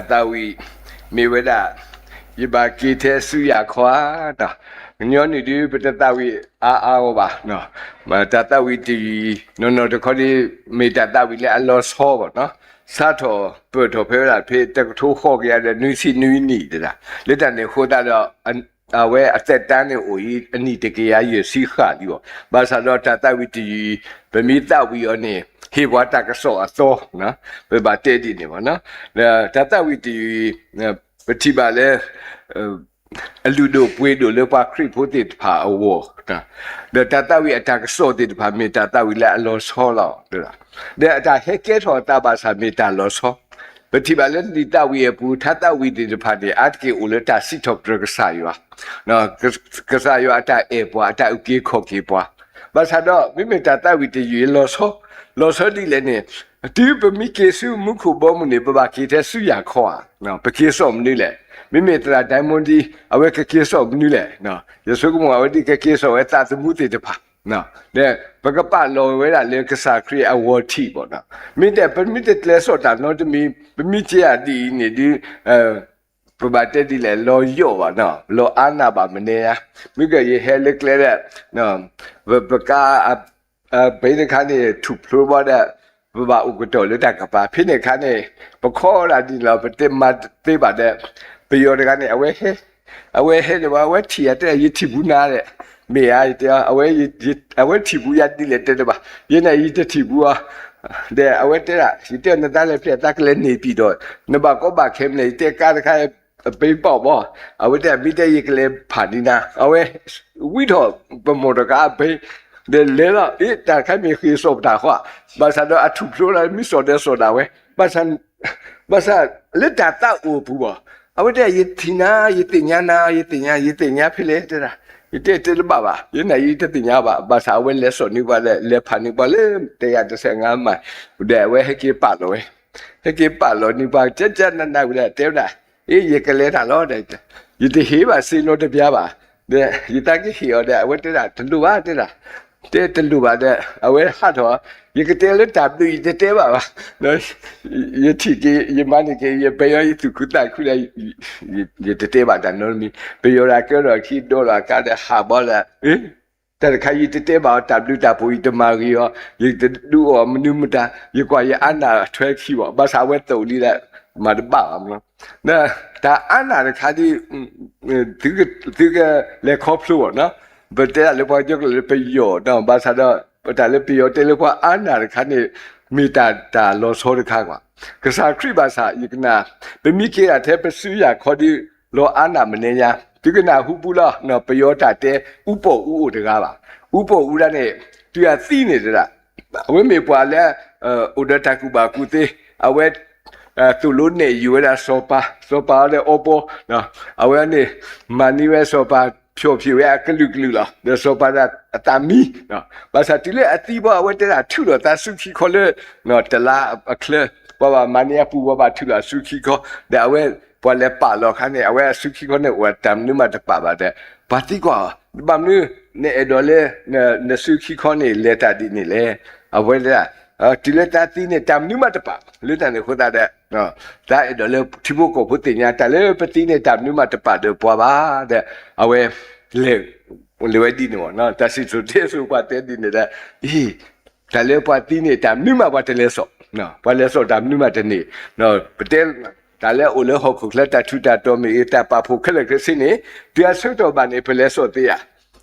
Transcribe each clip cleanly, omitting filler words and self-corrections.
Tatawi Meweda Yibaki Tesuya Kwata Nyoni do but Tatawi Aoba no Tatawi no the Cody made Tatawi let a lost harbor no Sato Puerto Pera paid the two hogia the new sea new need that let the Hoda and aware at that time we need to get you see how you but I don't Tatawi the Bermuda we on he what I saw a thought, no, but they didn't, no. The Tata with the Petibale, a Ludo Puedo, Lepa Creep put it pa a war. The Tata we attack so did permit Tata we let lost hollow. The attack Heket or Tabas have made a loss ho. But Tibalen did that we put Tata we did the party at Ki Uleta sit of Dragasayo. No, Casayo attack airport, attack Uki Kokipa. But I don't, we made Tata with the yellow ho. Los Herdilene, a tube of Mickey Su Muku Bomuni Babaki Suya Koa, no, Pekisom Nule. We made that Diamondi, a work a case of Nule, no, the Sugumo already a case of at the Muti de Pa, no, there, Pagapa Low, where I look a create a war tea, but now. Me that permitted less or that not to me, Mitia di Nidi, provided the law Yova, no, Lo Anna Bamanea, Miga ye helic no, Paka. ပေးတဲ့ခါနေထူဖလိုပါတဲ့ဘာဥကတော်လက်တကပါဖိနေခါနေပခေါ်လာဒီလောပတိမတ်သေးပါတဲ့ပြောတဲ့ခါနေအဝဲဟဲဒီဘာဝဲထီရတဲ့ရတီဘူးနာတဲ့မေရတဲ့အဝဲထီဘူးရတိလက်တဲ့ပါရနေရတထီဘူးတဲ့အဝဲတဲ့ရတဲ့နဲ့လည်းပြတ်တက်လည်းနေပြီးတော့နဘကောပါခဲမနေတဲ့ကားခါပေးပေါ့ပေါ့အဝဲတဲ့မိတဲ့ရကလေးဖာဒီနာအဝဲဝိတော့ပမောတကားပေးThe letter it that can be his of that what, but I don't to plural miss or this or that way. But let that upu. I would say Yitina, Yitiana, Yitina, Pileta. You did the Baba, you know, you did the Yaba, but I will less on you by the Panibale, they are the same Amma, there where he keep Palo. He keep Palo, you buy Jen and I will tell that. You can let a lot. You did hear, I see no the Biaba. There, you take it here, there, what did I do? I did that. They tell you about that. I will have you can tell it up to the table. No, you take your money, you pay to good like you table that know me. Pay your account or keep dollar card a habola. That can you table W the Mario, you do or Manumuta, you got your Anna 12 you, but I went to lead that mother bomb. No, that Anna the caddy took a leg hop floor, no? But there le boy jog le peyo no basada but le peyo te le kwa ana khane mita ta lo so de kha kwa kasa kri basa yikna be mi ke a the psu ya khodi lo ana mne nya tikna hu pula no peyo ta te upo u de ga ba upo u da ne tu ya thi ne da awe me pwa le odata ku ba ku te awe tu lu ne yu da sopa le opo no awe ne mani we sopa pure ya glue la the sopa that atami no but satile atiba wete la tu lo ta suki khole no tala a clear baba mania pu baba tu la suki ko da we po le pa lo kha ne awe suki ko ne wa tam nu ma ta pa ba de ba ti ko ba nu ne edo le ne suki ko ne le ta di ne le awe la tileta ti ne tam nu ma ta pa le ta ne khoda de no da edo le thibo ko phuti nya ta le pati ne tam nu ma ta pa de po ba de awe le di no no ta si so te so pa te di ne da ta le pa ti ne tam nu ma pa te le so no pa le so tam nu ma te ne no patel ta le o le ho ko kla ta thu ta to me ta pa pho khale ke sin ne dia so to ba ne pa le so te ya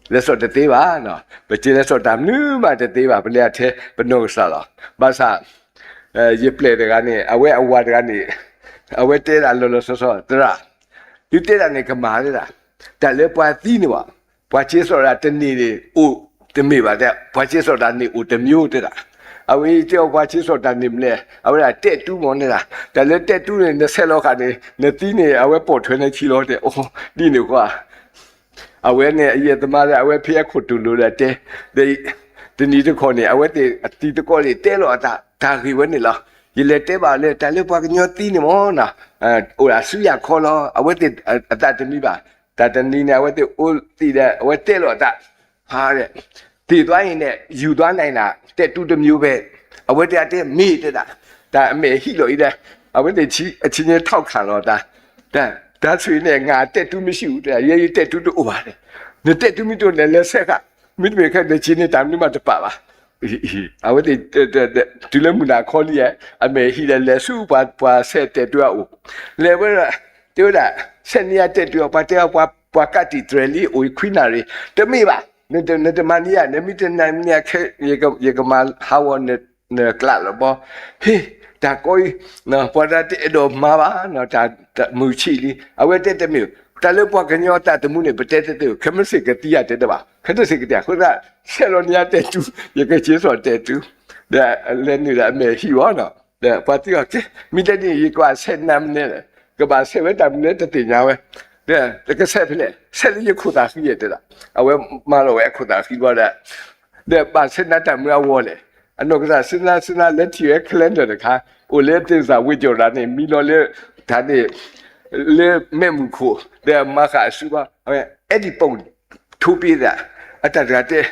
le so te te ba no pa ti le so tam nu ma te te ba pa le the pa no sa la ba sa ye ple de ga ne awe awa de ga ne awe te la lo so tra you te la ne ka ma le da ta le pa ti ne ba pa che so da te ni de o te me ba da pa che so da ni o te myo te da awe che pa che so da ni mle awe da te tu mo ne da ta le te tu ne se lo ka ne ti ne awe po thwe ne chi lo de o ni ne kwa awe ne ye ta ma da awe phia khu tu lo da te de ni de ko ne awe te ti de ko le te lo ta ri we ne la ye le te ba le ta le pa nyo ti ne mo na o la su ya ko lo awe te ta te mi ba ta te ni ne awe te o ti de awe te lo ta ha de ti twa yin ne yu twa nai na te tu de myo be awe te te mi te da ta me hi lo i de ဝတိချီအချင်းချင်းထောက်ခံတော့ဒါဆွေနဲ့ငါတက်တူးမရှိဘူးတဲ့ရေးတက်တူးတို့ပါတယ်နေတက်တူးမီတို့လည်းလက်ဆက်ကမိမေခက်တဲ့ချင်းနဲ့တမ်းလို့မတပါပါအဝတိတူလည်းမနာခေါ်လျက်အမေဟီလည်းစုပါဆက်တဲ့တူအောင်လေဝရတူတာဆက်နေရတဲ့တူပါတဲ့ပွားကတိထရလီအိုခွိနာရီတမေပါနေတမနီယာနေမိတနိုင်မြခဲရေကမာဟာဝနေကလာလဘောဟေဒါကိုနော်ပေါ်တာတဲ့တော့မှာပါနော်ဒါမူချီလီအဝဲတဲ့တမျိုးတလည်းပွားကညောတာတမှုနေပတဲ့တဲ့ခမစစ်ကတိရတဲ့ပါခတဲ့စစ်ကတိခုကဆယ်လိုနီယာတဲ့တူရေကချေစောတဲ့တူဒါလည်းနေရမယ်ဟီဝနော်ဒါပတ်တိကမိတဲ့ဒီကွာဆက်နမ်းနေကဘာဆက်ဝဲတမ်းနေတဲ့တင်ညာဝဲတကဆက်ဖလေဆက်ရခုတာခိရတဲ့လားအဝဲမလောဝဲခုတာခိပါတဲ့ပါဆက်နတ်တမရဝောလေအနောက်ကစစနာလက်ချီရဲ့ကလန်ဒါတခါအိုလေတင်စာဝိကြော်လာနေမီလောလေဒါနေလေမဲမှုခိုတဲ့မခါစုပါအဲ့ဒီပုံထူပြတာအတတတဲ့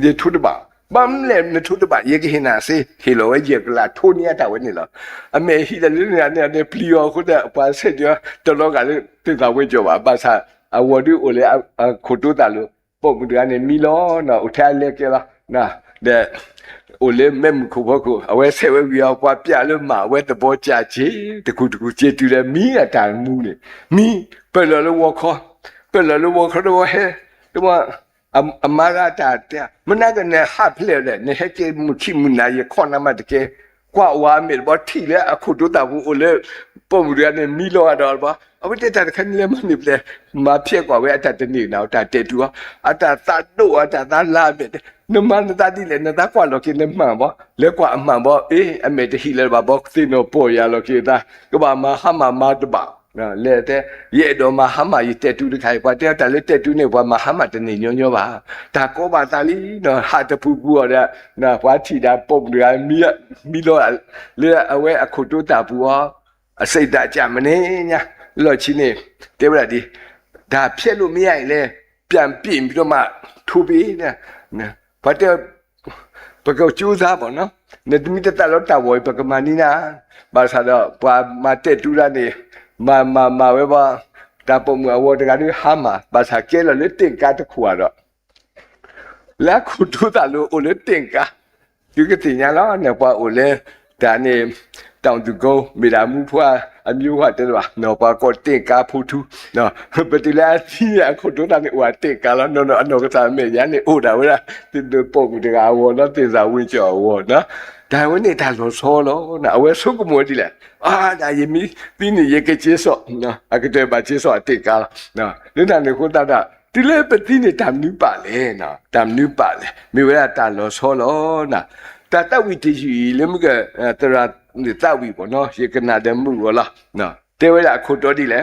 ဒီထူတပါဘမ်လေနထူတပါယေကဟနာစေဟီလိုဝဲဂျက်ကလာထိုနီယာတာဝဲနေလားအမေဟီတယ်နေပလီယောခုတဲ့ပါဆက်ရတလောကလည်းတင်စာဝိကြော်ပါပါစာအဝဒူအိုလေခိုတိုတာလို့ပုံမှုကနေမီလောနော်ဥထားလေကလာနာတဲ့အိုလေမမ်ခုဘကူအဝဲဆဲဝဲပြောပွားပြလို့မှာဝဲတဘောကြချေတကူကျေတူတယ်မီးအတန်မူးနေမီးပယ်လို့ဝခေါ်တော့ဟဲဒီမှာအမာရတာတဲ့မနကနေဟပ်လေတဲ့နေဟဲကေမချိမနာရခေါနမတကေကွာဝါမေဘောထီလေအခုတို့တာဘူးအိုလေပုံရနေမီလောတော့ဘာအဝတ်တက်ခဏလေးမနေပလေမဖြစ်ကွာဝဲအတတနေတော့တာတက်တူအတသတ်တော့အတသာလာပဲနမနတာဒီလေနတာကွာလောကိနေမှန်ဘောလေကွာအမှန်ဘောအေးအမေတဟီလေဘာဘောသိနိုပေါ်ရလောကိတာကဘာမဟာမတဘာလေတဲ့ရဲ့တော့မဟာမရတက်တူတခိုင်ပါတဲ့တလည်းတက်တူနေဘာမဟာမတနေညောပါဒါကောပါတာလီနော်ဟာတပူပူရတဲ့နော်ဘာချီတာပုံရမီလောလေအဝဲအခုတို့တာပူအစိတ်တကြမနေညာလော်ချင်းနေတဲ့ဗျာဒီဒါဖြစ်လို့မရရင်လေပြန်ပြင်ပြီးတော့မှထူပြီးနေဘာတဲ့ဘကောကျူးစားပေါ့နော်နေတမီတတလောတာဝေပကမနီနာဘာသာတော့ဘာမတက်တူရနေမဝဲပါဒါပုံမအဝတ်တကယ်ဟာမဘာသာကဲလို့လက်တင်ကားတခုတော့လက်ခုတူတာလို့အိုလက်တင်ကားဒီကတင်ညာလားနေပါအိုလဲဒါနေတောင်သူကိုမိသားမှုဖွာအမျိုးဟာတဲ့ပါနော်ပါကောတင်ကားဖူးထူနော်ပတိလာတီအခုတို့တာနေဟိုတင်ကားလားနော်အနောကစားမေညာနေအိုတာဝဲတင်ပုံတကားဝနော်တင်စာဝင်းကျော်ဝနော်ဒါဝင်းနေတာလို့ဆိုလို့နော်အဝဲဆုကမိုးဒီလေဒါယမီတင်းနေရကချေစောနော်အကတဲ့ပါချေစောတင်ကားနော်လွတ်တာနေခုတာဒီလေပတိနေတမ်နူပါလေနော်တမ်နူပါလေမိဝဲတာလို့ဆိုလို့နော်တာတဝီတီလေမကတရာတာဝီပေါ့နော်ရေကနာဒမှုဘောလားနော်တဲဝဲအခုတော်ဒီလေ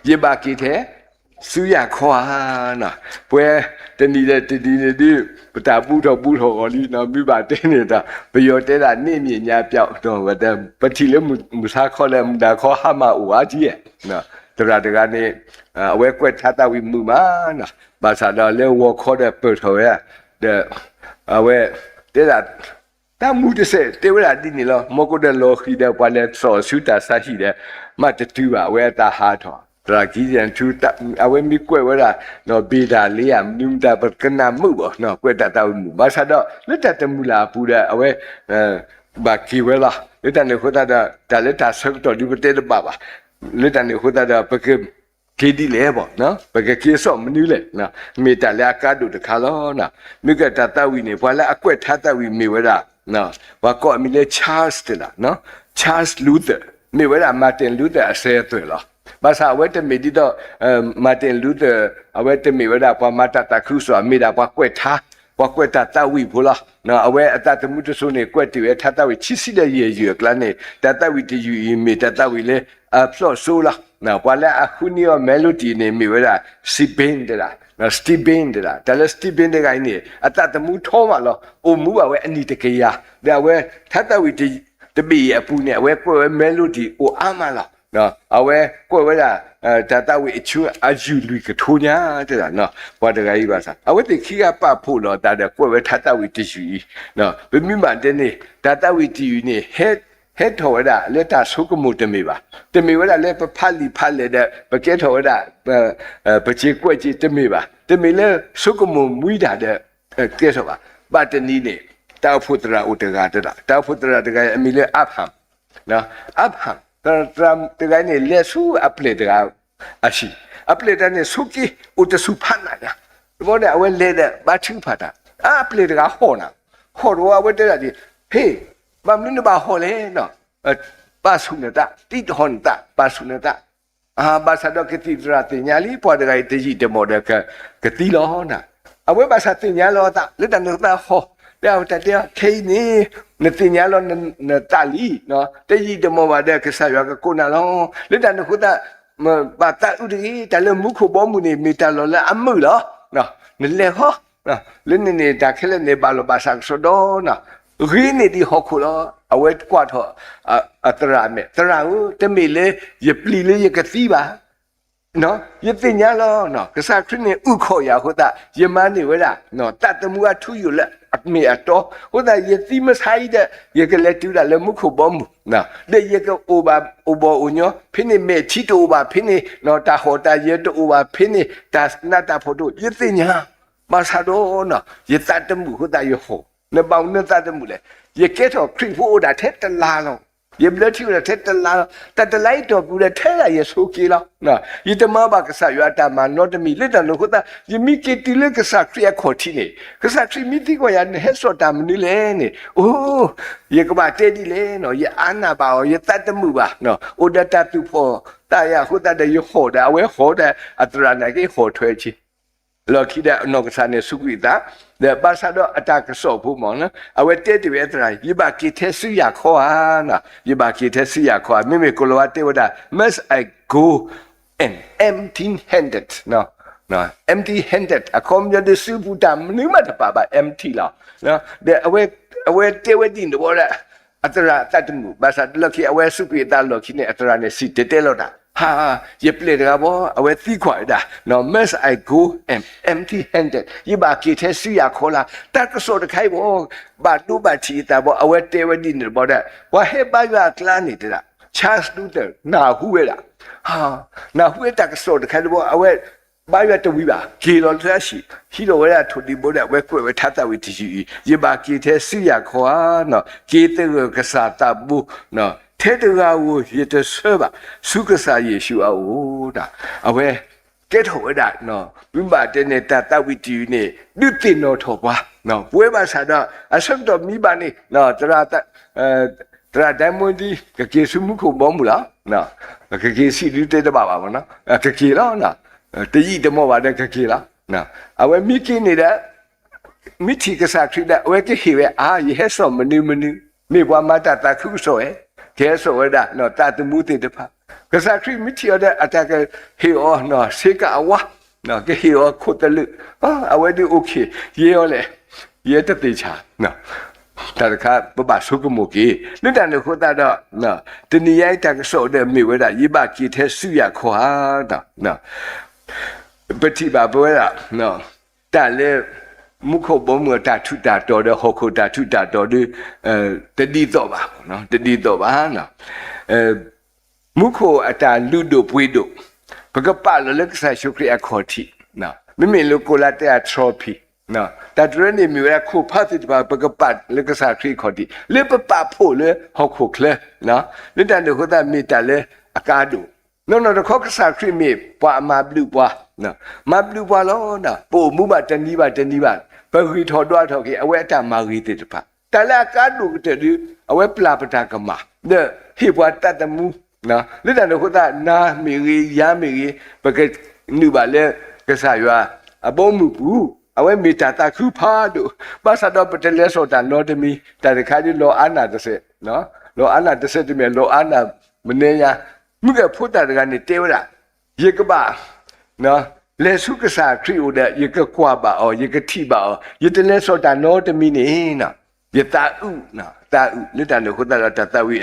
ရေပါကီတဲ့စူရခွာနော်ပွဲတနီတဲ့တီနေပတာပူတော့ဟောလီနော်မိပါတင်းနေတာဘယောတဲတာနေမြညာပြောက်တော့ဝတဲ့ပတိလေမစားခေါ်လဲဒါခေါ်ဟာမဦးအကြီးရဲ့နော်တရာတကနေအဝဲကွက်ထတာဝီမှုမာနော်ဘာသာတော့လေဝခေါ်တဲ့ပတ်ထော်ရတဲ့အဝဲတဲတာတမှုတစေတေဝရဒီနီလောမကိုဒလောခိတဲ့ပါလက်ဆောဆူတာဆာရှိတဲ့မတ်တူပါဝဲတာဟာထောတရာကြီးရန်သူတအဝဲမိကွဲဝဲတာနော်ဘေတာလေးရမြူတာပကနာမှုပေါ့နော်ကွဲတာတောက်မှုဘာသာတော့လက်တမူလာပူတဲ့အဝဲဘာကီဝဲလာလက်တနေခတာဒါလက်တာဆက်တော်ဒီပတဲပါလက်တနေခတာပကကေဒီလေပေါ့နော်ပကကေဆော့မနူးလေနော်မေတ္တာလက်ကားတို့တခါလောနော်မိကတတဝီနေဘာလဲအကွက်ထတဝီမေဝဲတာနော်ဘာကောအမီလေချားစ်တလားနော်ချားစ်လူသာမေဝဲတာမာတင်လူသာအစဲသွဲလားဘာသာဝဲတမီဒီတော့မာတင်လူသာအဝဲတမီဝဲတာဘာမာတတခရုဆိုအမေတာဘာကွက်ထားဘာကွက်တာတဝီဘူးလားနော်အဝဲအတတမှုတဆိုးနေကွက်တီဝဲထတဝီချစ်စီတဲ့ရေကလနဲ့တတဝီတီယူမေတတဝီလေအဖလော့ဆိုလားနော်ဘာလဲအခုနီယောမဲလိုဒီနေမေဝဲတာစီဘင်းတလားနော်စတီဘင်းတလားဒါလည်းစတီဘင်းတဲ့ကိုင်းနေအတတမှုထောမှာလောအိုမူပါဝဲအနီတကေယာဒါဝဲထတဝီတီတပီအပူနဲ့ဝဲကွဲမဲလိုဒီအိုအမလားနော်အဝဲကွဲဝဲတာတတဝီအချူအယူလူကထိုးညာတဲ့နော်ဘာတကကြီးပါစားအဝဲတိခိကပဖို့တော့တာတဲ့ကွဲဝဲထတဝီတယူနော်ဘယ်မိမှတဲ့နေတတဝီတီယူနေဟ hết thôi đã lấy ta số cái một tụi mình là lấy phát lì đó bà kết thôi đã bà chỉ quay chỉ tụi mình lấy số cái một mũi đã đó kết thôi bà tên này tao phụ ra út gà đó tao phụ ra cái mình lấy áp ham nó áp ham tao cái này lấy số áp lệ đó 아시 앞레다네 속기 우트 수판나냐 뭐네 왜 레다 마칭파다 앞레다가 호나 호로와 왜데라지 헤 맘는 바 호래 너 바수네다 띠혼다 바수네다 아 바사도 그티드라 티냐리 포데가 이티지 데모데 그 띠로나 아왜 바사 티냐로다 레다노다 호 đeo ta đeo khi ni nè tin nhá lo nè ta li nó cái gì để mà vào đây cái sao cái cô nào lo lấy đàn được ta mà bà ta ưu đi ta lên muốn khô bó mù này mi ta lo là ấm mưa đó nè nên lên ho nè lên này ta khi lên này bà lo bà sang số đó nè rí này đi học khô đó ở quê qua thọ tara mẹ tara u ta mi le dịp li le cái gì bà nó dịp tin nhá lo nè cái sao cái này ưu khô ya cô ta dịp mà này vậy là nó ta ta mua thu yêu lại mi à to cô ta dịp gì mà sai đó dịp cái lẽ chú là lên muốn khô bó mù nè đây dịp cái ô bà ô nhớ phía này mẹ chỉ đồ bà phía này nó ta hồ ta dịp đồ bà phía này ta na ta phô đồ dịp tin nhá mà sao đó nè dịp ta tâm mù cô ta dịp hồ nó bao nó ta tâm mù này dịp kết hợp khi phụ đã thét ta la rồi dịp lỡ thiếu là thét ta la ta lấy đồ phụ là thét là dịp số kia đó nè dịp ta mà bà cái sao dịp ta mà nó ta mi lấy ta nó cô ta dịp mi kia tí lấy cái sao kia khó thi này cái sao kia mi tí coi anh hết số ta mình đi lên này ô dịp cái bà tê đi lên nó dịp ăn à bảo dịp ta tâm mù bà nó ô đã ta tu phò ta ya cô ta đây hồ đã với hồ đã ra này cái hồ thuê chi lo khi đã nó cái sao này suy nghĩ ta để bà sao đó ta cái số phụ mong nó ở với tết thì vậy rồi như bà kia thế suy ya khó à nè như bà kia thế suy ya khó mình cô lo tết đó must I go and empty-handed no empty-handed à không nhớ được sư phụ tam nếu mà bà empty là nó để ở với tết với đi nữa đó ra ta tụi bà sao lo khi ở với sư phụ ta lo khi này ra này xịt tết lo đó ha dịp lệ đó bố ở với tí khoai đó nó must I go and empty-handed như bà kia thế suy ya khó là ta có số được hay bố bà tu bà chỉ ta bố ở với tết với đi nữa bố đó và hết bà ra clan này đó Charles Luther nào huế đó ha nào huế ta có số được hay bố ở với bà ra tu bà kia lo ra gì khi đó là thuộc đi bố đó với quê với thắt tao với tí như bà kia thế suy ya khó nó kia từ cái sa ta bu nó thế từ gạo thì từ sơ bà suốt cái sao gì xíu áo đó à vậy kết hợp đó nó bên bà trên này ta vị trí này đưa tin nó thọ quá nó với bà sao đó à xong đó mi bà này nó ra đại môn đi cái kia số mức không bom nữa nó cái kia xí đưa tới đó bà mà nó cái kia đó nó cái gì đó mà bà đây cái kia đó nó à vậy mi kia này đó mi thì cái sao khi đó vậy cái hiểu à gì hết rồi mình mi qua mà ta không rồi thế số đó nó ta tự mua tiền được phải cái sao khi mới chiều đó ta cái hiểu nó sẽ cả quá nó cái hiểu khó tự lực à vậy thì ok hiểu lẽ hiểu tất cả chả nó ta cái bà số cái một cái nếu ta được khó ta đó nó từ này ta cái số đó mình vậy là như bà kia thế suy ya khó đó nó bất thì bà vậy là nó ta lấyมุขบ่มือตาทุตาตอดหอกตาทุตาตอดตะดีต่อบ่เนาะตะดีต่อบ่เนาะมุขอตาลุโดปุยโดปะกะปะละกษาชุคริอะขอทิเนาะมิโลโกลาตะทรอฟีเนาะตาตรนี่มีว่าคู่พาติบาปะกะปะละกษาคริขอทิเลปะปะโพเลหอกเคลเนาะลิตันโคตามีตะเลอากาโดno the cock sa creamy pa ma blue pa no ma blue pa lo na po mu ba tani ba ba ri tho twa tho ki awe ta ma ri te pa ta la ka du te di awe pla pata ka ma de hi pa ta ta mu no le ta no ko ta na mi ri ya mi ri ba ke nu ba le ka sa ywa a bo mu pu awe mi ta ta khu pa do ba sa do pa te le so ta no de mi ta de kha di lo ana de se no lo ana de se de me lo ana mne yaมึงก็พูดแต่กันนี่เตี้ยวละยิ่งก็บ้าเนาะเลสุกษาคริโอเดยิ่งก็กว่าบ้าอ๋อยิ่งก็ที่บ้าอ๋อยิ่งแต่เลสโตานโนตมีนี่เนาะยิ่งตาอุเนาะตาอุนี่แต่เนี่ยคนแต่ละตาวิ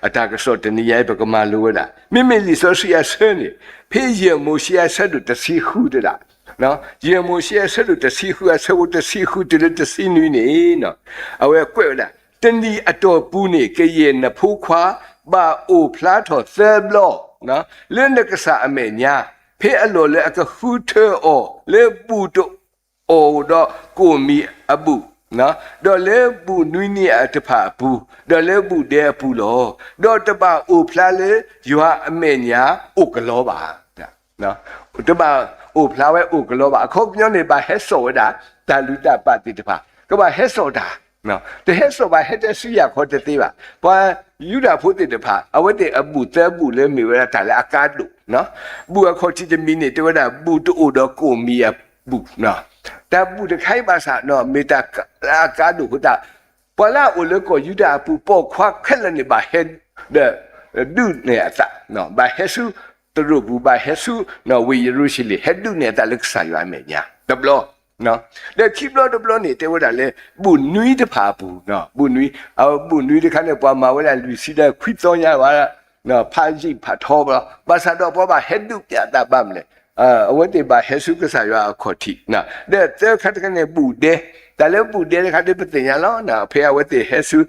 อัตากระสดนี่ยัยเป็นก็มารู้ละไม่ลิโซเซียเซนี่พี่ยิ่งโมเซียเสดุตสีหูเดละเนาะยิ่งโมเซียเสดุตสีหูเสดุตสีหูเดละตสีนุยนี่เนาะเอาไว้กว่าละเต နီအတော်ပူနေကရဲ့နဖိုးခွာဘာအိုဖလားထော်သဲဘလောနော်လင်းနကစားအမေညာဖေအလိုလေအခဟူထောအောလေပူတိုအိုတော့ကိုမီအဘူးနော်တော့လေဘူးနွိနီအတဖာဘူးတော့လေဘူးတဲ့ဘူးလောတော့တပါအိုဖလားလေရွာအမေညာအိုကလောပါနော်တပါအိုဖလားဝဲအိုကလောပါအခုပြောနေပါဟဲဆောဒါတာလူတာပတိတဖာကပါဟဲဆောဒါနော်တဟဲဆောပါဟဲတဲ့စီရခေါ်တဲ့တေးပါပွာယူတာဖို့တဲ့တဖာအဝတ်တဲ့အဘူးတဲဘူးလေမိဝဲတာလေအကားတို့နော်ဘူးအခေါ်ချစ်တဲ့မီနေတဝဒါဘူးတို့တော့ကိုမီအဘူးနော်แต่บุตรใครภาษาเนาะเมตากาดูกะปอลาโอเลก็ยูดาปูปอควักแค่ละนี่บาเฮดเดดูเนี่ยตะเนาะบาเฮซูตรุบูบาเฮซูเนาะวิยรุชิลิเฮดูเนี่ยตะลึกสายว่าแม่ญาดบลอเนาะเดคิบลอดบลอนี่เตวดาเลบุนุยตะพาปูเนาะบุนุยเอาบุนุยตะคันเนี่ยปอมาเวลาลุซิดาควิตอญาว่าเนาะพาจิพาทอบลภาษาดอกปอบาเฮดูปะตะบามเลအဝတ်တေပါဟဲဆုကစားရွာခေါ်တိနာတဲ့ခတ်ကနေပူတဲ့ဒါလည်းပူတဲ့ခတ်တဲ့ပတင်ရလောနာဖေအဝတ်တေဟဲဆု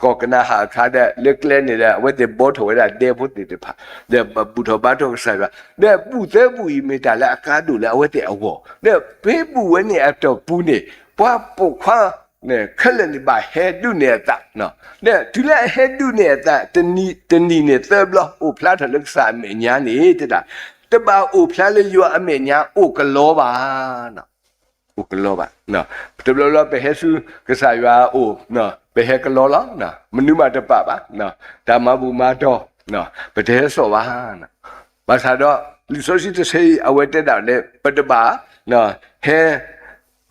ကောကနာဟာခါတဲ့လက်ကလဲနေတဲ့အဝတ်တေဘောထော်ရတဲ့ဘုတ်တေတဖာတဲ့ပူထော်ဘာတော့ကစားရွာတဲ့ပူတဲ့ပူဤမေတာလည်းအကားတို့လည်းအဝတ်တေအဝေါ်တဲ့ဖေးပူဝဲနေအတော့ပူနေပွားပုတ်ခွာเนี่ยခက်လည်းနေပါဟဲတုနေတာနော်တဲ့ဒီလည်းဟဲတုနေတာတနီနဲ့သဘလအိုဖလာထလက်စာမညာနေတာတပါအိုဖလားလေးရွာအမေညာအိုကလောပါနော်အိုကလောပါနော်တဘလောပဲဟဲဆူကစားရွာအိုနော်ပဲဟဲကလောလားနော်မနုမတပပါနော်ဒါမဘူးမတော့နော်ပတဲစောပါနော်ဘာသာတော့လူဆိုရှိတဲ့ဆေးအဝဲတက်တာလေပတပါနော်ဟဲ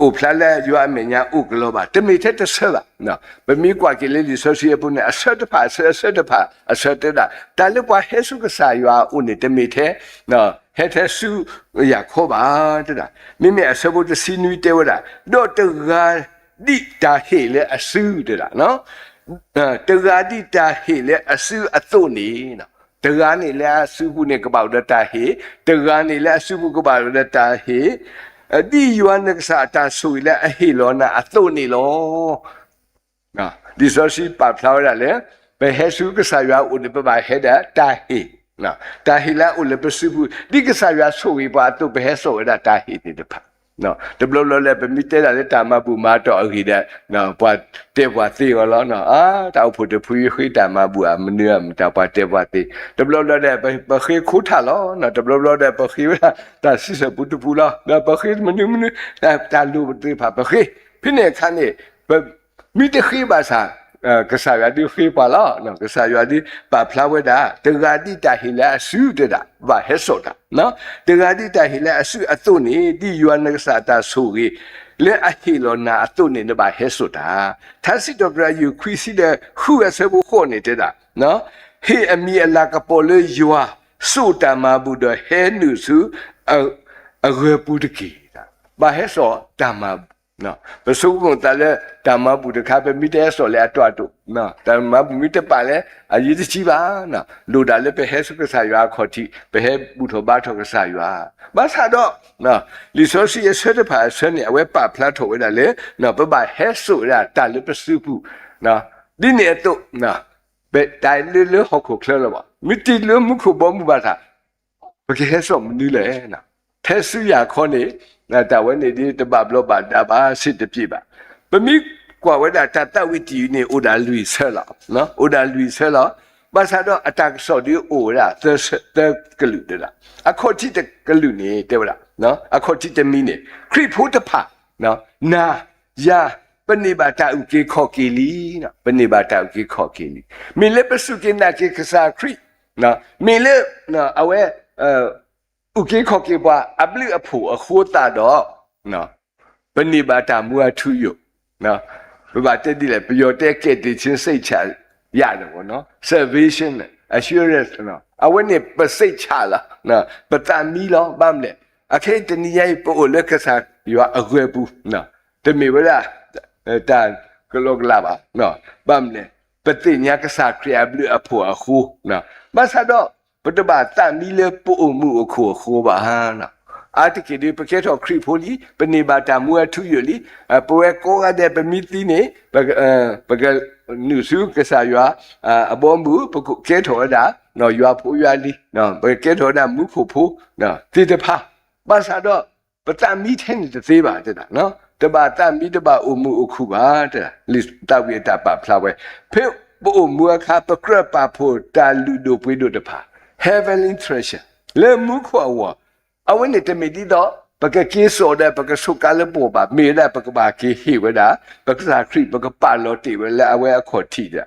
အိုဖလားလေးရွာအမေညာအိုကလောပါတမိထက်တဆပါနော်ဘမီကွာကလေးလူဆိုရှိပုန်အဆက်တပါဆက်တပါအဆက်တတာဒါလည်းပွားဟဲဆူကစားရွာအိုနေတမိထဲနော်ဟဲ့တဲ့စုရခေါ်ပါတဲ့မိမိအစဘုတ်စီနွီတဲဝဒါတော့တဂါဒီတာဟေလေအဆူတဲ့နော်တဂါဒီတာဟေလေအဆူအသွနေနော်တဂါနေလေအဆူဘူးနေကပောက်တဲ့တာဟေတဂါနေလေအဆူဘူးကပောက်တဲ့တာဟေအဒီယွမ်နကစားတာဆူလေအဟေလောနာအသွနေလောနော်ဒီဆိုရှိပါဖလာရလေဘယ်ဟဲဆူကစားရွာဦးနေပပါဟဲတဲ့တာဟေနော်တာဟီလာဦးလေပစုဘူးဒီကစားရွာဆိုဝေပါတော့ဘယ်ဆိုရတာဟီတဲ့တဖာနော်တဘလလလေပမီတဲလာလေတာမဘူးမာတော့အခိတဲ့နော်ပွားတဲပွားသေးရောနော်တောက်ဖို့တဖူးခိတာမဘူးအမနည်းမတာပွားတဲပွားသေးတဘလလလေပခိခုထလောနော်တဘလလလေပခိဝတာစစ်စပူတပူလာပခိမနည်းတာလူတေဖာပခိဖိနေခါနေမိတခိပါစာကစားရဒီခေပါလာနော်ကစားရဒီပါဖလာဝဲတာတဂါတိတာဟီလာဆူတာဘာဟဲဆိုတာနော်တဂါတိတာဟီလာဆူအတုနေဒီယွမ်နကစားတာဆိုရီလေအဟီလောနာအတုနေနဘာဟဲဆိုတာသာစီတော့ရယူခွီစီတဲ့ခူအဆဘူခေါ်နေတာနော်ဟေအမီအလာကပေါ်လေယွာဆိုတာမဘူးတော့ဟဲနုစုအဂေပူတကီဘာဟဲဆိုတာမနော်ပစုံကတလည်းဓမ္မဘုဒ္ဓခါပဲမိတဲ့ဆိုလဲအတွတ်တို့နော်ဓမ္မမိတဲ့ပါလဲအရေးကြီးပါနော်လူတာလည်းပဲဟဲဆုကစားရွာခေါ်တိပဲဟဲဘုထောဘာထောကစားရွာဘာသာတော့နော်လီဆိုစီရဆက်တဲ့ပါဆန်နေအဝဲပါဖလားထောဝဲတာလေနော်ပပဟဲဆုရတာလည်းပစုဘူးနော်ဒီနေတော့နော်ပဲတိုင်လေဟောက်ခုခလလပါမိတိလမှုခုဘောမှုပါသာဘယ်ဟဲဆုမနည်းလဲနော်သဲစုရခေါ်နေတာဝဲနေဒီတပဘလောပါတာပါစစ်တပြည့်ပါပမိကွာဝဲတာတဝိတီနေအိုဒါလူဆဲလာနော်အိုဒါလူဆဲလာဘာသာတော့အတက်ဆော်ဒီအိုရာသကလူတလားအခုတိတကလူနေတဲ့ဗလားနော်အခုတိတမီနေခရိဖို့တဖာနော်နာယာပနိဘာတာဥကေခောကေလီနော်ပနိဘာတာဥကေခောကေလီမိလေပစုကေနာကေကစားခရိနော်မိလေနော်အဝဲဥကေခောကေပွားအပလိအဖို့အခိုးတာတော့နော်ပနိဘာတာမူအထူယနော်ဘာတက်ဒီလေပြောတဲ့ကဲ့တချင်းစိတ်ချရတယ်ဗောနော် salvation assurance နော်အဝဲနေပစိတ်ချလာနော်ပတမီလောဗမ်းလေအခေတနီရဲ့ပိုလကစားရွာအကွယ်ဘူးနော်တမေဝလာတာကလောကလာပါနော်ဗမ်းလေပတိညာကစားခရဘလအဖို့အခုနော်ဘာသာတော့ပတဘာတမီလေပိုမှုအခုခိုးပါဟာနော် article ပကေတော့ခရီဖိုလီပနေပါတာမူအထူရလီပွဲကိုကတဲ့ပမီတီနေပကနုစုကစားရွာအဘောဘူးပကေတော့ဒါနော်ရွာဖိုးရွာလီနော်ပကေတော့ဒါမူဖို့နော်တိတဖာဘာသာတော့ပတမီထဲနေသေးပါတဲ့နော်တပါတမီတပါအမှုအခုပါတဲ့လစ်တောက်ရတာပါဖလာဝဲဖေဘိုမူအခါပကရပါဖို့တာလူတို့ပွေးတို့တဖာ heavenly treasure လေမှုခွာဝအဝိနေတမီဒီတော့ပကကေဆိုတဲ့ပကဆုကလည်းပေါ်ပါမေတဲ့ပကပါကေဟိဝဒါပကစာခရိပကပါလောတိဝလဲအဝဲအခေါ်ထိတဲ့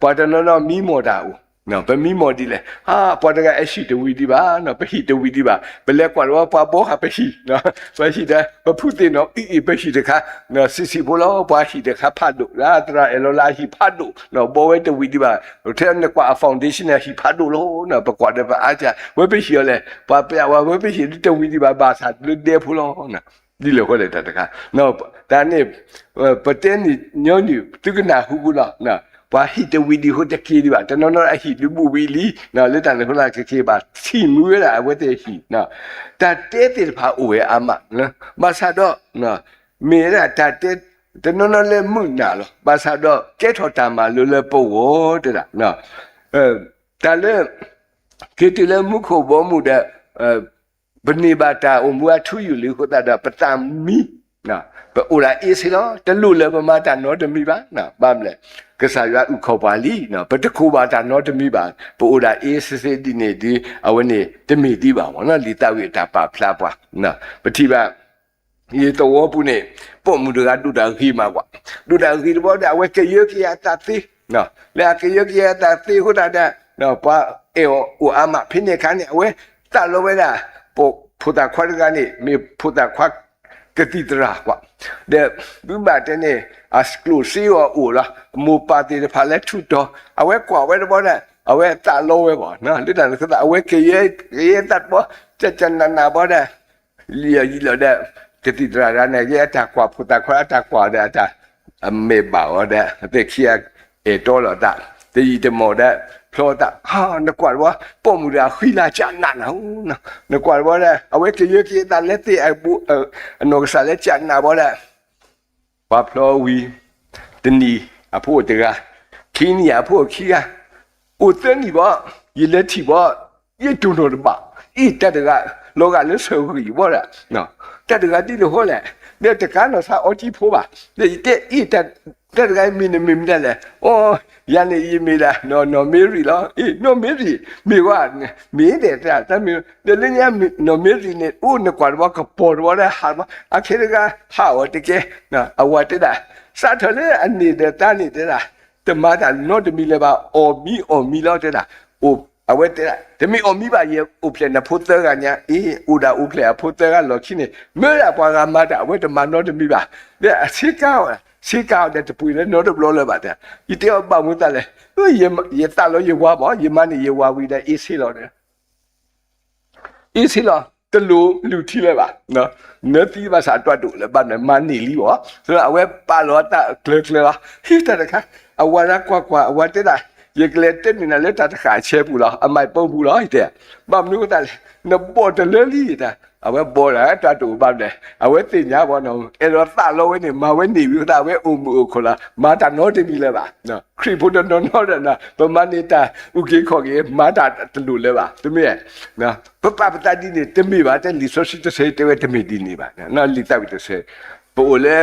ပေါ်တနော်မီမော်တာဦးနော်ဗမီမော်ဒီလေဟာပေါ်တကအရှိတဝီဒီပါနော်ပဟိတဝီဒီပါဘလဲကွာတော့ပွားပေါ်ဟာပဟိနော်ပဟိတဲ့ပဖုတင်နော်ဤပဟိတခါနော်စီဘောလောပွားဟိတခါဖတ်လို့လာတရာအလောလာဟိဖတ်လို့နော်ဘောဝဲတဝီဒီပါထဲနဲ့ကွာဖောင်ဒေးရှင်းနဲ့ဟိဖတ်လို့နော်ပကွာတဲ့အားကြဝဲပဟိရလဲပွားပြဝဝဲပဟိတဝီဒီပါဘာသာလူတဲ့ဖူလို့နော်ဒီလိုခေါ်တဲ့တခါနော်ဒါနဲ့ပတဲ့ညောညသူကနာဟုဘူးလားနော်ဘာဟိတဝီဒီဟိုတကီဒီပါတနော်အဟိလူဘူးဝီလီနော်လက်တန်ခလာကေပါစီမူရတာဝဲတဲ့ဟိနော်တာတဲတဲ့ဖာအိုဝဲအမနော်ဘာသာတော့နော်မေရတာတဲတနော်လေမှုနာလောဘာသာတော့ကဲထော်တာမလိုလေပို့ဝတဲ့နော်တာလေကေတလေမှုခိုဘောမှုတဲ့ဘနိဘာတာအမူအထူယူလီခိုတာပတမီနော်ပအိုလာအေးစီလောတလူလေပမာတာနော်တမီပါနော်ဘာမလဲကစားရဥခေါ်ပါလီနော်ပတခုပါတာနော်တမီပါပအိုလာအေးစစ်စစ်ဒီနေဒီအဝနေတမီဒီပါဘောနော်လီတောက်ရတာပါဖလားပွားနော်ပတိပါရေတော်ပုနေပုံမှုတွေကတူတာခိမှာကွာတူတာခိဘောတာဝဲကရကရတာတိနော်လေကရကရတာတိဟိုတာနော်ပါအေအိုအမဖိနေခါနေဝဲတာလောဝဲတာပိုဖုတာခွားကနေမေဖုတာခွားကတိတရာကွာတဲ့ဘုမတဲ့နေ exclusive အိုလားမူပါတီဖာလက်ထုတော့အဝဲကွာဝဲတော့တဲ့ အဝဲတာလောဝဲပေါ့နော်လိတန်ကအဝဲကေရဲတတ်ပေါ့ချက်ချန်နာပေါ့တဲ့လီရီလောတဲ့တတိတရာနဲ့ရဲတာကွာဖူတာခွာတာကွာတဲ့အမေပါတဲ့တဲ့ခီအတော်လောတာတည်တမောတဲ့ဖလောတာဟာနကွာဝါပုံမူရာခွီလာချာနာနော်နကွာဝါတဲ့အဝဲကေရဲတာလက်တဲ့အဘူအနောကစားလက်ချာနာပေါ့တဲ့ဘာဖလောဝီတနီအဖို့တကခင်းရဖို့ခီက我这里吧，一来提吧，一中了的吧，一在这个老干的社会里边了，喏，在这个地里好嘞，那这干了啥二几铺吧，那一在这个没的嘞，哦，原来也没了，那没人了，那没人，没话没得这，咱没，那人家没那没人呢，哦，那管我可包着嘞，好嘛，啊，看这个好这个，那啊我这的，啥头嘞，你的打你的啦。တမတာနော်တမီလည်းပါအော်မီလောက်တဲ့တာအိုအဝဲတဲ့တမီအော်မီပါရဲ့အိုပလနဖို့တဲ့ကညာအေးအိုဒါအိုပလဖို့တဲ့ကလောချင်းနေမဲရပွားကမတာအဝဲတမနော်တမီပါတဲ့အစီကောက်တဲ့တပူလည်းနော်တဘလောလည်းပါတဲ့ဒီတော့ပေါ့မတက်လေရေတာလို့ရေဝါပေါ့ရေမနေရေဝါဝီတဲ့အေးစီလို့တဲ့အေးစီလို့တလူထီလဲပါနော်နတိပါစာတွတ်တူလဲပါနဲ့မနီလီပေါ့ဆိုတော့အဝဲပါလောတာကလပါဟိတဲ့ခါအဝရကွာအဝတဲ့တာရေကလေးတက်နေလဲတာတခါချဲပူလားအမိုက်ပုံပူလားဟိတဲ့ဘာမလို့တာလဲနဘောတလဲလီတာအဝဲဘောလာတတူပါလေအဝဲတင်ညာဘောနော်အဲ့တော့သလောဝဲနေမဝဲနေပြီတာဝဲအုံမူခေါ်လာမာတာနော်တပြီလဲပါနော်ခရီဘုဒ္ဓနော်တဲ့နာဗမနေတာဥကေခေါ်ကြီးမာတာတလူလဲပါတမီးနော်ပပပတာဒီနေတမီးပါတဲ့လီဆိုစီတဆေတဲဝဲတမီးဒီနေပါနော်လီတာဝဲတဆေပိုလဲ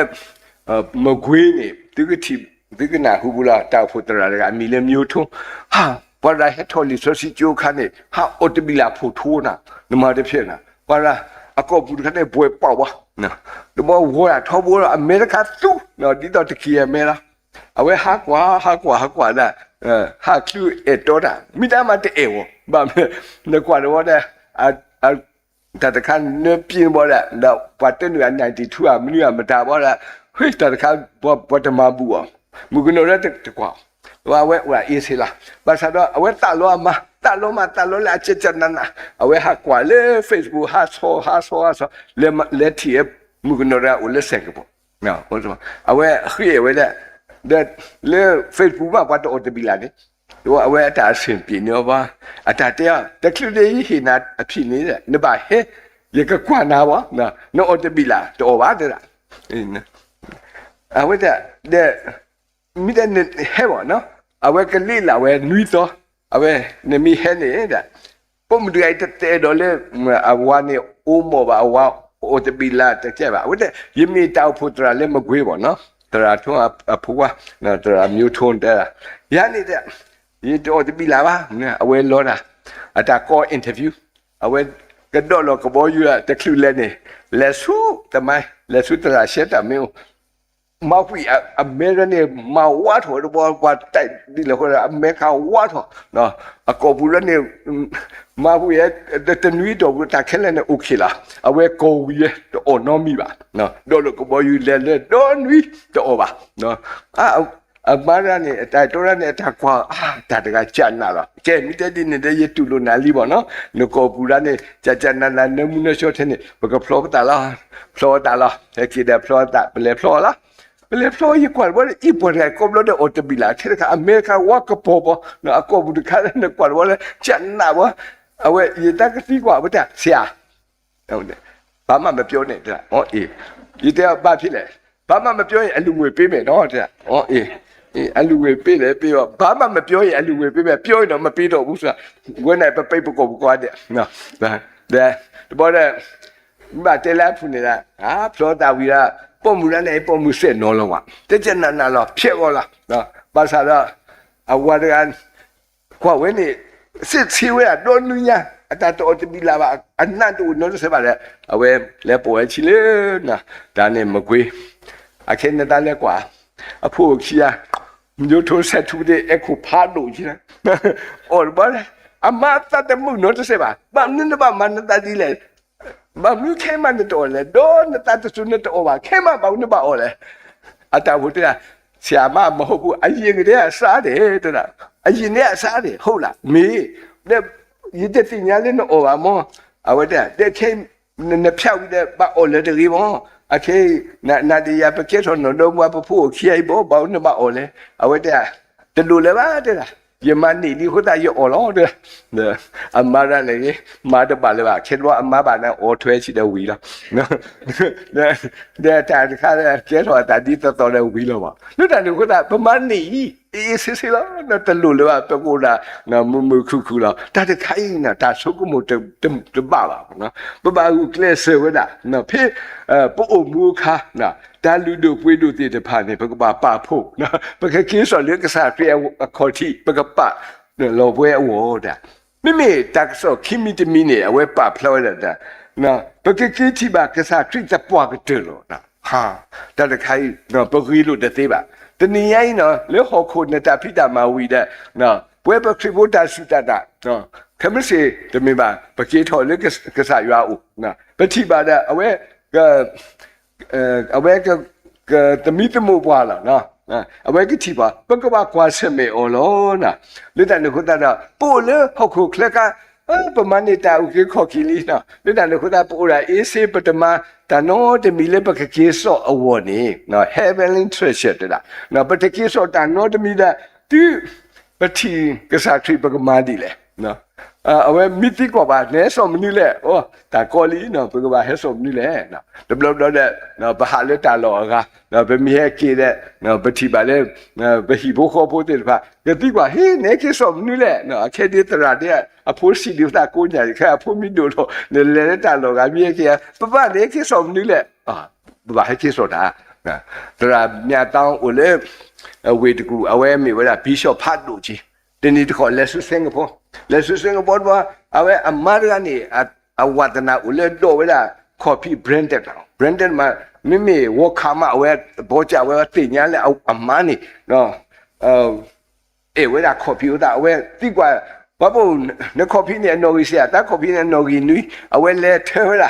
မကွေးနေသူကတိဒီကနာဟူဘူးလားတောက်ဖို့တရာကအမီလည်းမျိုးထုံးဟာဘာလာဟက်ထော်လီဆိုစီဂျိုခါနေဟာအော်တဘီလာဖို့ထိုးနာနမတဖြစ်နာဘာလာအကောဘူးခနဲ့ဘွယ်ပေါ့ပါနော်ဒီဘောဝါထောဘောအမေရိကသူနော်ဒီတော့တကီအမေလားအဝဲဟာကွာလာဟာကျူအတော်တာမိသားမတဲ့ဝဘာမဲနကွာတော့တဲ့အတခါနေပြင်းပေါ်လာတော့ပတ်တဲ့92အမီးမတာပေါ်လာဟိတတခါဘောတမဘူးမူကနိုရတဲ့ကွာဝါအေးစီလာဘာသာတော့အဝဲတာလောလာချက်နာအဝဲဟာကွာလေ Facebook ဟာဆိုလေတီမူကနိုရဦးလက်ဆက်ကပေါ့နော်ဟုတ်ဆိုအဝဲခေဝဲတဲ့လေ Facebook ဘာတော့တဘီလာနေတော့အဝဲအတာဆင်ပြနေပါအတာတဲ့တကလူလေးဟိနာအဖြစ်နေတဲ့နဘာဟဲ也个管他吧，那我这边啦，多吧的啦，啊，我这มีแต่เนี่ยเฮ้บ่เนาะเอาไว้ก็ลีละเว้นุยตัวเอาไว้เนี่ยมีเฮ้เนี่ยดะปุ่มด้วยแต่ดอเลยเอาว่าเนี่ยอูโมบ่เอาว่าโอตบิลาตะเจ็บอ่ะว่าแต่ยิมีตาวพุตราเลยมะกวยบ่เนาะตราทุอผัวเนาะตรามิวทนแต่ยานี่แต่ยีโอตบิลาบ่เนี่ยเอาไว้รอน่ะอะตาก็อินเทอร์วิวเอาไว้ก็ดอลก็บ่อยู่อ่ะตะคลุเลยนี่และสู้ทำไมและสู้ตราเชตะมิวมาคุยอเมริกาเนี่ยมาว่าถอยบอกว่าแต่ดีเลยคนอเมริกาว่าถอยเนาะก็พูดเนี่ยมาคุยแต่นุ้ยตัวแต่แค่เล่นโอเคละเอาไว้กูยี่ตัวอ่อนมีบ้าเนาะโดนก็บอกอยู่เล่นโดนนุ้ยตัวบ้าเนาะมาเรื่องเนี่ยแต่ตัวเนี่ยถ้ากว่าแต่เด็กจันน่ะหรอแกมิแต่ดินเนี่ยยี่ตุลนาลีบ่เนาะนุก็พูดเนี่ยจันนั่นเนี่ยมุนชดเนี่ยมันก็พลอตาละเฮ้ยคิดได้พลอตาเป็นเลยพลอละเลยพลอยกว่าว่าอีปวดไงก็แล้วเดี๋ยวอดบิลาเท่ากับอเมริกาว่าก็พอบ่เนาะก็บุตรข้าเนี่ยกว่าว่าจันน่ะว่าเอาไว้ยีตาก็ดีกว่าบ่แต่เสียเอาเนี่ยบ้ามันไม่เปียวเนี่ยจ้ะอ๋อยีแต่บ้าพี่เลยบ้ามันไม่เปียวไอ้ลุงเวปี้แม่เนาะจ้ะอ๋อไอ้ลุงเวปี้เลยปี้ว่าบ้ามันไม่เปียวไอ้ลุงเวปี้แม่เปียวเนาะไม่ปี้ดอกบุษวันไหนไปประกอบกว่าเนี่ยเนาะแต่บ่ได้บ้าเตล่าพูนี่ล่ะพลอตาวีละปุ่มนั้นไอ้ปุ่มเส้นนอนลงว่ะแต่จะนั่นล่ะเพี้ยก็ล่ะเนาะภาษาละเอาว่ากันกว่าเว้นี่สิชีวิตโดนนุ้ยอ่ะแต่ตัวจะมีลาบอันนั้นตัวนนท์เสียบเลยเอาไว้แล้วป่วยชิเลนะตอนนี้มาคุยอาเคนนั่นตอนเล็กกว่าผู้ขี้อ่ะมันอยู่ทุกเซตทุกเดือนเอ็กซ์พาดูใช่ไหมโอ้บ่เลยอามาตัดแต่มึงนนท์เสียบบ้านนึงบ้านมันตัดดีเลยบ้านมึงแค่มันตัวเลยโดนตัดสุดนั่นตัวว่าแค่มาบ้านนึงบ้านเลยอาจารย์พูดว่าเสียมาโมบุไอ้ยังเนี่ยซาเดตัวน่ะไอ้ยังเนี่ยซาเดโหล่ะมีเนี่ยยี่เด็ดสิ่งนี้เลยนะโอ้ว่ามั้งเอาไว้เด็กแค่เนี่ยเพี้ยวเด็กบ้าโอ้เลยเด็กมั้งโอเคนาดียาไปเกี่ยวกับโน้มว่าผู้ขี้ไอ้บ่บ้านนึงบ้าโอ้เลยเอาไว้จะดูเลยว่าเด็กยมันนี่ดีเขาได้ยอล้อเด้อเนี่ยอามาได้เลยมาจะบาเลยว่าคิดว่าอามาบ้านนั้นโอ้ถวยชิดเอาวีแล้วเนี่ยแต่ข้าเนี่ยเจ้าตัวแต่ดีตัวเลยวีแล้วว่ะแล้วแต่ดูเขาได้ประมาณนี้สิแล้วนั่นตลุเลยว่าตัวกูน่ะน่ะมือคู่แล้วแต่ใครน่ะแต่สุกุมุจะบ้าเนาะบ้ากูเคลียร์เสือไว้น่ะเนาะพี่ปุ๊บมือค่ะน่ะแต่ลูดูปุยดูตีเดผ่านเนี่ยปกบ้าป่าพูนะปกคิดสอนเรื่องกษัตริย์เรียกคอที่ปกป่าเนี่ยเราเว้ยโว้เด้ไม่มีแต่สอนคิมิตมีเนี่ยเว้ยป่าพลอยเด้นะปกคิดที่บ้ากษัตริย์จะปวดก็เจอแล้วนะฮะแต่ใครเนาะปกคิดรู้แต่ที่บ้าแต่นี่ไงเนาะแล้วหกคนเนี่ยแต่พี่ดามาวีเด้เนาะเว้ยปกคิดว่าแต่สุดแต่เนาะเขาไม่ใช่จะมีบ้าปกคิดถอยเรื่องกษัตริย์อยู่อ่ะนะเป็นที่บ้าเด้เอาไว้ก็เอาไว้ก็จะมีแต่มือว่าล่ะเนาะเอาไว้ก็ที่ว่ามันก็ว่าความเสื่อมไม่อ๋อล้อนะหรือแต่หนูคนนั้นปูเลยเขาคุยแล้วก็ประมาณนี้แต่โอเคขอคิดลีนะหรือแต่หนูคนนั้นปูอะไรปฐมาแต่โน้ตมีเรื่องปกติสออวนี่เนาะ heavenly treasure เด้อเนาะปกติสอแต่โน้ตมีแต่ที่ปฏิกษัตริย์ปกมาดีเลยเนาะเอาไว้มิติกว่าบาทเนี่ยสมนี่แหละโอ้แต่กอลีเนาะเป็นกว่าให้สมนี่แหละเนาะดับดับดับเนี่ยเนาะไปหาเรื่องตาหลอกอะเนาะไปมีให้กินเนี่ยเนาะไปที่บ้านเนี่ยเนาะไปหิบข้าวโพดเนี่ยป่ะก็ดีกว่าเฮ้ยเนี่ยแค่สมนี่แหละเนาะแค่เดียวตลาดเนี่ยพูดสิ่งเดียวตากูใหญ่แค่พูดไม่ดูหรอกเนี่ยเรื่องตาหลอกอะมีให้กินป้าเนี่ยแค่สมนี่แหละป้าให้แค่สมนะตลาดเนี่ยต้องอุเล่เวทกูเอาไว้มีเวลาพิชอพัดดูจีทีนี้ที่เขาเลสุสิงคโปร์ว่าเอาไว้อามาร์กันนี่อาวัฒนาอุเลโดเวลาคอฟฟี่แบรนด์มาไม่มีวัวขามาเอาไว้บอกจะเอาไว้ตีนี้เลยเอาอามานี่เนาะเวลาคอฟฟี่เอาไว้ดีกว่าว่าพวกเนี่ยคอฟฟี่เนี่ยนอริเซียแต่คอฟฟี่เนี่ยนอรินุยเอาไว้เล่เท่าไหร่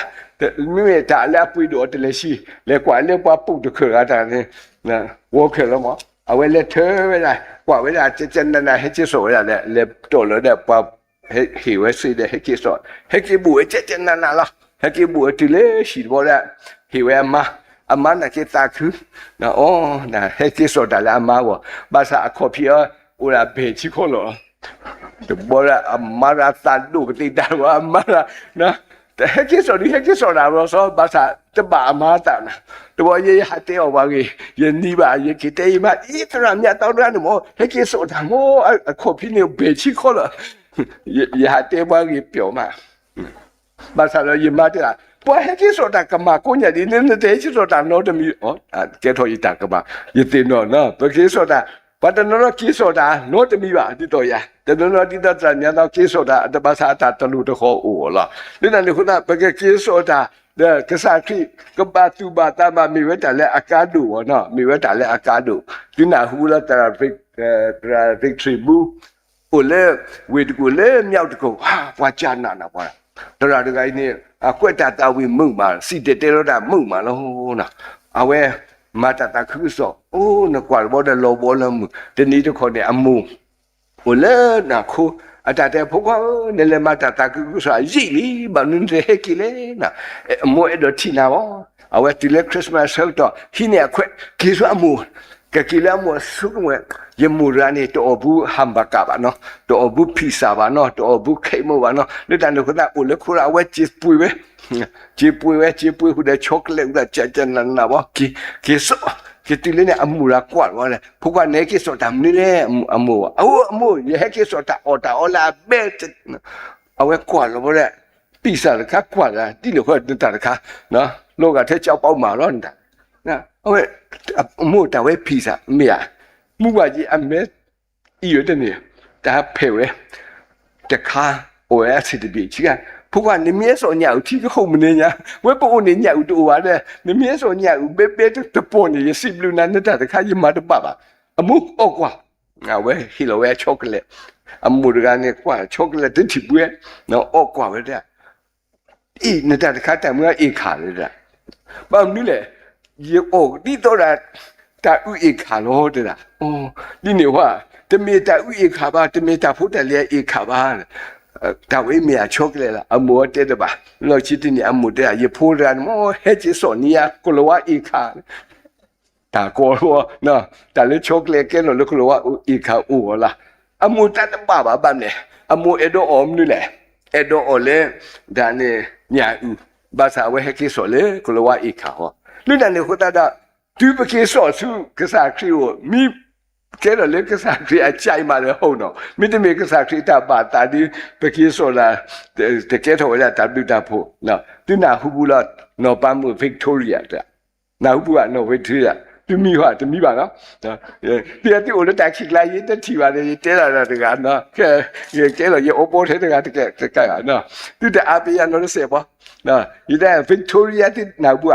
ไม่มีแต่แล้วปุยดูแต่เลยสิเลยกว่าเรื่องว่าปุ๊บจะเกิดอะไรเนี่ยนะวัวเกิดแล้วมั้งเอาไว้เล่เท่าไหร่กว่าเวลาจะนั่นให้เจ้าสวยเนี่ยเลยโตแล้วเนี่ยพอหิวสิเดี๋ยวให้กินสดให้กินบุ๋ยจะนั่นน่ะล่ะให้กินบุ๋ยทีเล่สิบ่ได้หิวอามาน่ะกินตาคือนะอ๋อนะให้กินสดแต่ละอามาว่าภาษาคอพีอุระเบชิโคโลจะบ่ได้อามาราตันดูปฏิดาว่าอามานะแต่ Heki sorry bro so basa teba mata na. To ye hate o ba ge ye ni ba ye kite ma I tra mya taw na mo heki soda mo a coffee ne be chi ko la. Ye hate ba ge pyo ma. Basa lo ye ma ta. Bo heki soda ka ma ko nya di ne de chi soda no de mi o ke tho yi ta ka ba. Ye tin no no. Bo ke soda But no ki soda no de mi ba di to ya. De no di da tra nya da ki soda da basa ta ta lu de ho o la. Ni na ni khu na ba ke ki soda the kasaki kabatu batama mi weta le akadu no mi weta le akadu tina hula victory bu ole with gule miao de ko ha wa cha na na ba da da gai ni a kweta ta wi mung ma si de de lo da mung ma lo na a we mata ta khu so o na kwa bo da lo bo lo mu de ni de ko ne amu ole na khu Ada pokok nilai mata tak kusah zili bangun reheki le na mo edo tina wo awet tile Christmas to hini akwe kisu amu kekila mo sukwe ye murani to obu hambaka ba no to obu pizza ba no to obu kemo ba no le dan ko da ole khura awet chipui hu da chocolate da chacha na wo kisu Kita ni amura kuat mana. Pukul ni kita tam ni le amu. Amu ye kita ola bet. Awe kuat lo boleh. Bisa le kah kuat lah. Di luar tu tak kah. Nah, lo kata cakap bau maron dah. Nah, awe amu tak awe bisa. Mia. Mu wajib ambil. Iyo tu ni. Dah pewe. Dah kah. Awe asyik dibici kan. 不管你面上鸟提个后面呢，我不你鸟多啊的，你面上鸟别就半年也是不能那的，看你妈的爸爸，啊木哦瓜，啊喂，希罗喂巧克力，啊木的个呢瓜巧克力真吃不完，那哦瓜喂的，那的看咱们一卡了的，把你嘞，也哦，你到了，他有一卡了的啦，哦，你那话，这没他有一卡吧，这没他不得了一卡吧。ta we mi a chocolate la amo te de ba lo chiti ni amo te a ye phura mo he chi so ni ya ko lo wa I kha ta ko lo na ta le chocolate ke lo ko lo wa I kha u la amo ta de ba ne amo edo om ni le edo ole da ne nya u ba sa we he ki so le ko lo wa I kha ho lu na ne ko ta da tu ba ki so su ka sa kri wo mi cái đó lấy cái sản khi ai chạy mà nó hậu nó mình thì cái sản khi ta bà ta đi bây giờ số là để cái thôi là ta bị ta phụ nó từ nào hụt là nó bán một Victoria đó nào hụt là nó Victoria từ mi hoa từ mi bà nó bây giờ thì ở đây chỉ là những cái chỉ là những cái là cái nó cái là những ô thế cái nó từ đây à bây giờ nó sẽ bao nó bây giờ Victoria thì nào hụt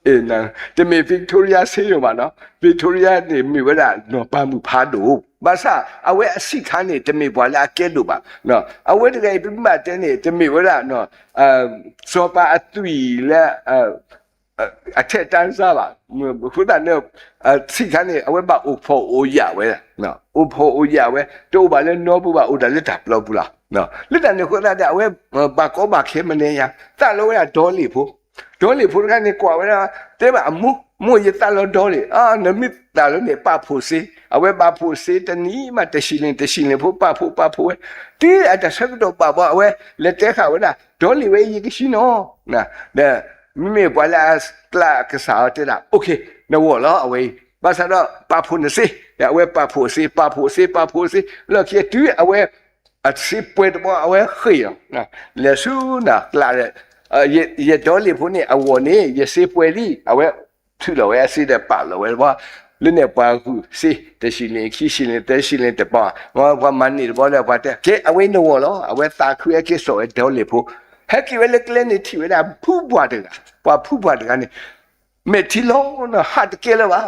na te me Victoria se yo ma no Victoria ni mi wa da no pa mu pha do ba sa awe asi khan ni te me bwa la ke do ba no awe de ga bi ma te ni te me wa da no so pa atui la a che tan sa ba hu da ne si khan ni awe ba o pho o ya we no o pho o ya we to ba le no bu ba o da le da blo bu la no le da ne ko da awe ba ko ba khe ma ne ya ta lo ya do li phu đó là phụ nữ này quả vậy đó, thế mà mua gì ta lo đó đi, nó biết ta lo này ba phụ sĩ, à vậy ba phụ sĩ ta ní mà ta xin lên phụ ba phụ ấy, thế à ta sao đó ba vậy, lấy thế khảo vậy đó là vậy gì cái gì nó, nè, nè, mình bảo là cái sao thế là, ok, nó vô đó vậy, ba sao đó ba phụ sĩ, à vậy ba phụ sĩ, là kia thứ à vậy, à sĩ bơi đó à vậy khơi à, nè, là số nè là ye đó là phụ nữ à vợ này ye sĩ bơi đi à vậy thứ đó vậy sĩ để bảo là vậyว่าlúc này bảo cứ sĩ để xin lên khi xin lên để xin lên để bảoว่ามันนี่บอกแล้วว่าแต่cáiเอาไว้โน่แล้วเอาไว้ตาคือไอ้cáiสวยđó là phụให้กี่เวลาเล่นนี่ที่เวลาผู้บวชเด็กว่าผู้บวชเด็กนี่เมื่อที่ล้อนะหัดเกล้ว่า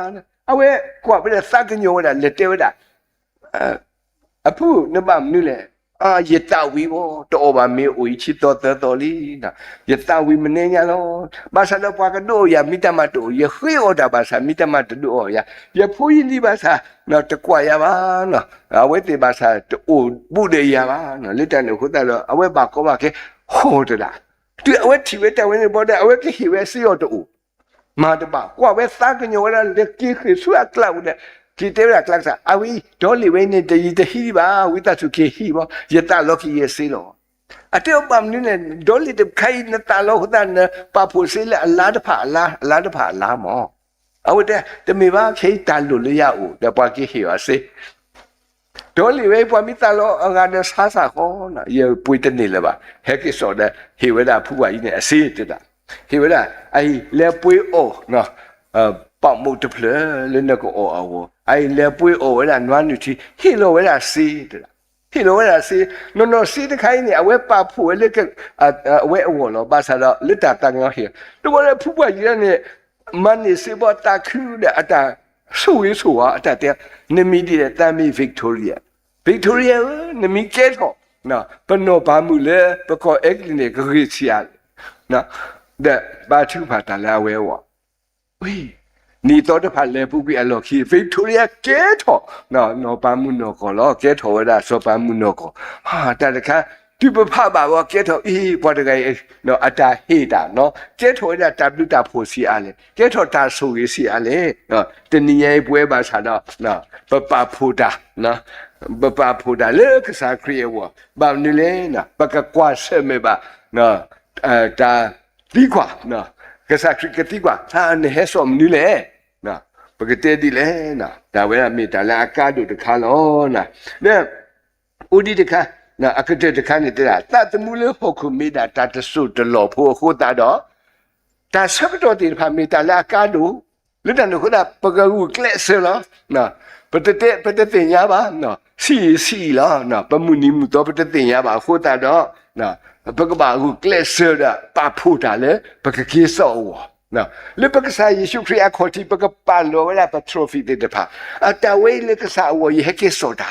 เอาไว้กว่าเวลาสักกันอยู่นะเล็ดเดียวนะผู้นึกบ้างนี่แหละยตาวิโวตัวบ้ามีอุยชิตตัวลีนะยตาวิมันเนี่ย咯ภาษาเราพากันดูอย่ามิตรมาดูอย่าเฮียโอดาภาษามิตรมาดูอย่าพูดนี่ภาษาเนาะตะกวายาบ้าเนาะเอาไว้ที่ภาษาตัวบูเดียบ้าเนาะลิตรเนี่ยคุณตาเราเอาไว้บากก็บากแค่โหดละตัวเอาไว้ที่เวทเอาไว้ในบ่ได้เอาไว้แค่หิวสิโอตัวมาตะบากกว่าไว้สักกันอยู่ว่าเด็กกี่คือสวยกล่าวเนี่ยที่เท่าไรกลางสักเอาไว้ดอลลี่ไว้เนี่ยจะฮีบ้าวิตาสุกี้ฮีบ้ายตาล็อกยี่สิโล အတေပမ်နင်းနဲ့ဒေါ်လီတခိုင်နတာလောဟဒန်ပါဖို့စေလအလားတဖာအလားတဖာအလားမောအဝတ်တမေပါခေတလို့လျာဦးတပွားကိဟေဝစေဒေါ်လီဝေပွားမိတလောအငါဒဆာစာခေါနာယေပွေတနေလပါဟဲကိစောဒဟေဝဒဖူဝါကြီးနဲ့အစေးတတာဟေဝဒအိလေပွေအိုနော်ပေါမုတ်တဖလလည်းနကောအောအိလေပွေအိုဝဒနွားနူတီဟီလိုဝဒစေးတတာဟီလိုဝဒစေးနော်စေးတခိုင်းနေအဝဲပါဖူလေကအဝဲအဝလောပါစားတော့လက်တာတန်ရောဟေတို့လည်းဖူဝါကြီးနဲ့မနီစေဘတာခူတဲ့အတာဆိုရဆိုအတာတဲ့နမီဒီတဲ့တမီဗစ်တိုရီယာနမီကဲတော့နော်ဘနောဘာမူလဲပကောအက်ကလနေဂရီစီယာနော်တဲ့ဘာချူဖာတလာဝဲဝဝေးနီတော့တဖာလဲပုကွေအလော်ခီဗစ်တိုရီယာကဲတော့နော်ဘာမူနော်ကောလောကဲတော့ဝဲတာဆိုဘာမူနော်ကောဟာတခါဒီပဖပါဘောကဲတော့ဘောတကယ်နော်အတာဟေတာနော်ကဲတော့တာတပလူတာဖို့စီအားလေကဲတော့တာဆိုရေးစီအားလေနော်တနည်းရဲ့ပွဲပါစားတော့နော်ပပဖို့တာနော်ပပဖို့တာလေကစားခရီးဝဘာနည်းလဲနော်ပကကွာဆဲမေပါနော်တာဒီကွာနော်ကစားခရီးကတိကွာဟာနေဟဲဆောမနည်းလေနော်ပကတဲ့ဒီလေနော်ဒါဝဲအမိတာလာကားတို့တခါလောနော်နဲ့ဦးဒီတခါနော်အခက်တခါနေတာတတ်မှုလေဟုတ်ခုမိတာတတ်ဆုတလောဖို့ခိုးတာတော့ဒါဆက်တော့ဒီဖာမိတာလာကားတို့လူတန်တို့ခတာပကကူကလက်ဆလောနော်ပတတဲ့ညာပါနော်စီလားနော်ပမှုနီမှုတော့ပတတဲ့ညာပါခိုးတာတော့နော်ပကပါကူကလက်ဆတာပါဖို့တာလေပကကေဆောနော်လေပကစားယေရှုခရစ်အခတိပကပါလောဝလာပထရိုဖီတဲ့ဖာအတဝေးလေကစားဝယေကေဆောတာ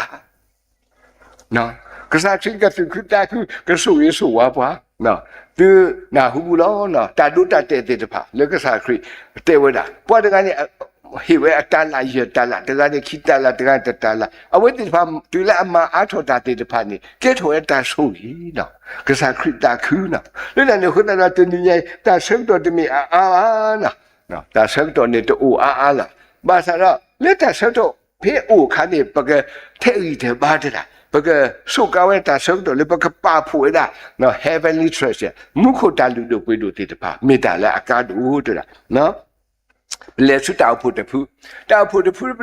နော်ကစားချင်းကသူကတာကူကဆူယေဆူဝါပွားနော်သူနာဟုဘူးလောနော်တာဒုတတဲ့တဖာလေကစားခရီတဲဝဒါပွားတကနေဟေဝဲအတလာရတလာတကနေခိတလာတကတလာအဝဲတဖာတူလာအမအားထောတာတဲ့တဖာနေကဲထောရတာဆူလီနော်ကစားခရီတာခူးနော်လေနဲ့ခုနကတနေတာဆန်းတော်တမီအာနော်တာဆန်းတော်နေတူအာလာဘာသာတော့လက်တာဆန်းတော်ဖေးအိုခါနေပကထဲရီတဲ့ဘာတဲ့ပကဆုကဝဲတာဆုံးတော့လေပကပါဖွေတာနော် heavenly treasure မုခုတလူတို့ပွေးတို့တေတပါမေတ္တာလည်းအကားတို့တလားနော်လေဆုတောက်ဖို့တဖူး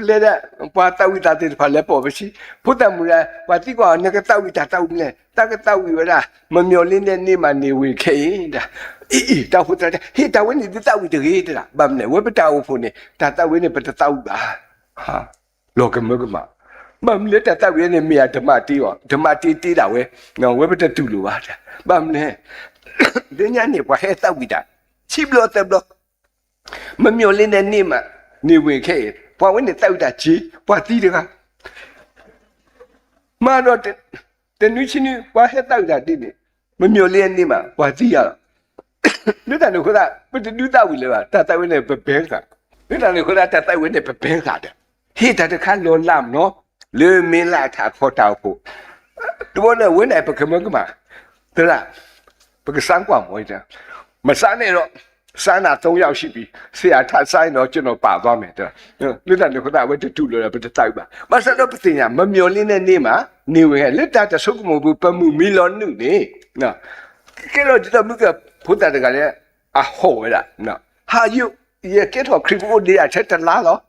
လေတဲ့ပွာတဝိတာတေတပါလည်းပေါ်ပါရှိဖုတ္တမူလာပွာတိကောနကတဝိတာတောက်လဲတကတဝိဝရမမျော်လင်းတဲ့နေ့မှနေဝေခေတာတောက်ဖို့တဲ့ဟေတဝိနေတဝိတရေတလားဗမ်နေဝပတောက်ဖို့နေတာတဝိနေပတတောက်ပါဟာလောကမကမမမလက်တဝဲနေမြာဓမ္မတီးရောဓမ္မတီးတာဝဲနော်ဝဲပတတူလိုပါတဲ့မမလဲဒီညနေပွားဟဲတောက်ပြီးတာချိဘလို့တက်ဘလို့မမျောလင်းတဲ့နေ့မှနေဝင်ခဲ့ပွားဝဲနေတောက်တာကြီးပွားတီးတကမတော့တနည်းချင်းပွားဟဲတောက်တာတိနေမမျောလင်းနေ့မှပွားတီးရတော့လူတန်တို့ကပတတူတောက်ပြီလေပါတဝဲနေပပဲခါလူတန်တို့ကတဝဲနေပပဲခါတဲ့ဟေ့တခါလောလမ်နော်လေမင်းလာတာခေါ်တောက်ဖို့တော့လည်းဝင်းနိုင်ပကမကမှာတလားပကစံကွာမွေးတယ်မစမ်းနေတော့စမ်းတာ3ယောက်ရှိပြီဆရာထဆိုင်တော့ကျွန်တော်ပါသွားမယ်တဲ့လူတန်ကဝဲတူလို့ပတတိုက်ပါမစတော့ပတင်ရမမျောလင်းတဲ့နေ့မှာနေဝင်လက်တာတဆုပ်ကမဘူးပမှုမီလွန်နုနေနော်ကဲတော့ဒီတော့မြကဖုတ်တာကလည်းအဟောရနော်ဟာယူရကဲတော့ခရီးဘိုဒီအချက်တလားတော့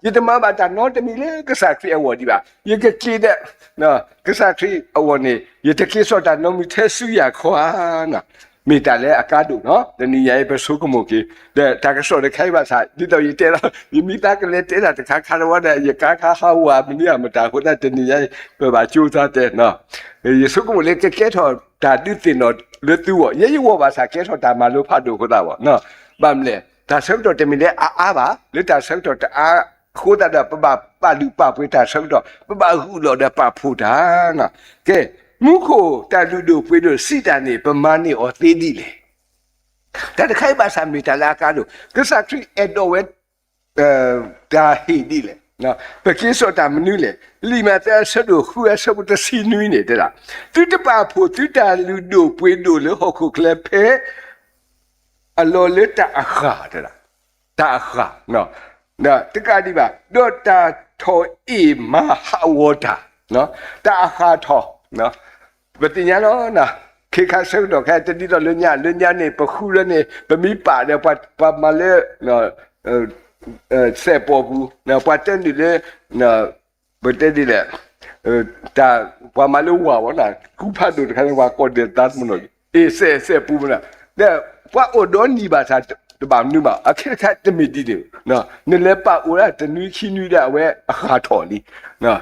ယတမဘာတာနော်တမီလေကစားခရီအဝဒီပါယကကီတဲ့နော်ကစားခရီအဝနေယတကေစောတာနော်မီထဲဆူရခွာနော်မိတာလေအကားတို့နော်တနည်းရဲ့ပစုကမိုကေတဲ့တာကစောတဲ့ခိုင်ပါစားဒီတော့ယတဲတော့ယမိတာကလေးတဲတာတခါခါတော့တဲ့ယကာခါဟာဝါမနီယမတာခုတဲ့တနည်းရဲ့ဘာကျိုးသားတဲ့နော်ယေစုကမိုလေကကဲထောတာတိတင်တော့လွတ်သူရဲ့ရဝပါစားကဲထောတာမလို့ဖတ်တို့ခုတာပေါ့နော်ဗမ်လေဒါဆက်တော့တမီလေအာပါလေတာဆက်တော့အာခိုးတာပလူပပွေးတာဆုံးတော့ပဟုလို့တဲ့ပဖူတာနော်ကဲမုခိုတလူတို့ပွေးလို့စိတန်နေပမာနေဩသေးသည်လေဒါတခိုင်ပါစာမီတလာကားလို့ကစားခရီအတော်ဝဲဒါဟီဒီလေနော်ပကိစောတာမနူးလေလီမတဲ့ဆဒိုခူအဆဘတစီနွီနေတဲ့လားသူတပါဖို့သူတလူတို့ပွေးလို့လို့ဟခုကလဖဲအလောလက်တာအခါတဲ့လားတာအခါနော်နော်တကတိပါဒေါတာထောအိမဟာဝတာနော်တာအခါထောနော်ပတိညာနော်နော် ခေခါဆုတော့ခဲတတိတော့လညာနေပခုရနေပမိပါတယ်ပတ်မလဲနော်ဆက်ပေါ်ဘူးနော်ပတ်တဲ့ဒီလေနော်ဘတ်တဲ့ဒီလေတာပမလဲဝါဝနာကူဖတ်တို့ခါဝါကောတဲ့တတ်မလို့အေးဆက်ပူမလားတဲ့ပွားအိုဒွန်ဒီပါသာတဘာနုမအခက်ခတ်တမီဒီတယ်နော်နေလဲပါအိုရတနွီးခီနွီးတဲ့အဝဲအခါထော်လီနော်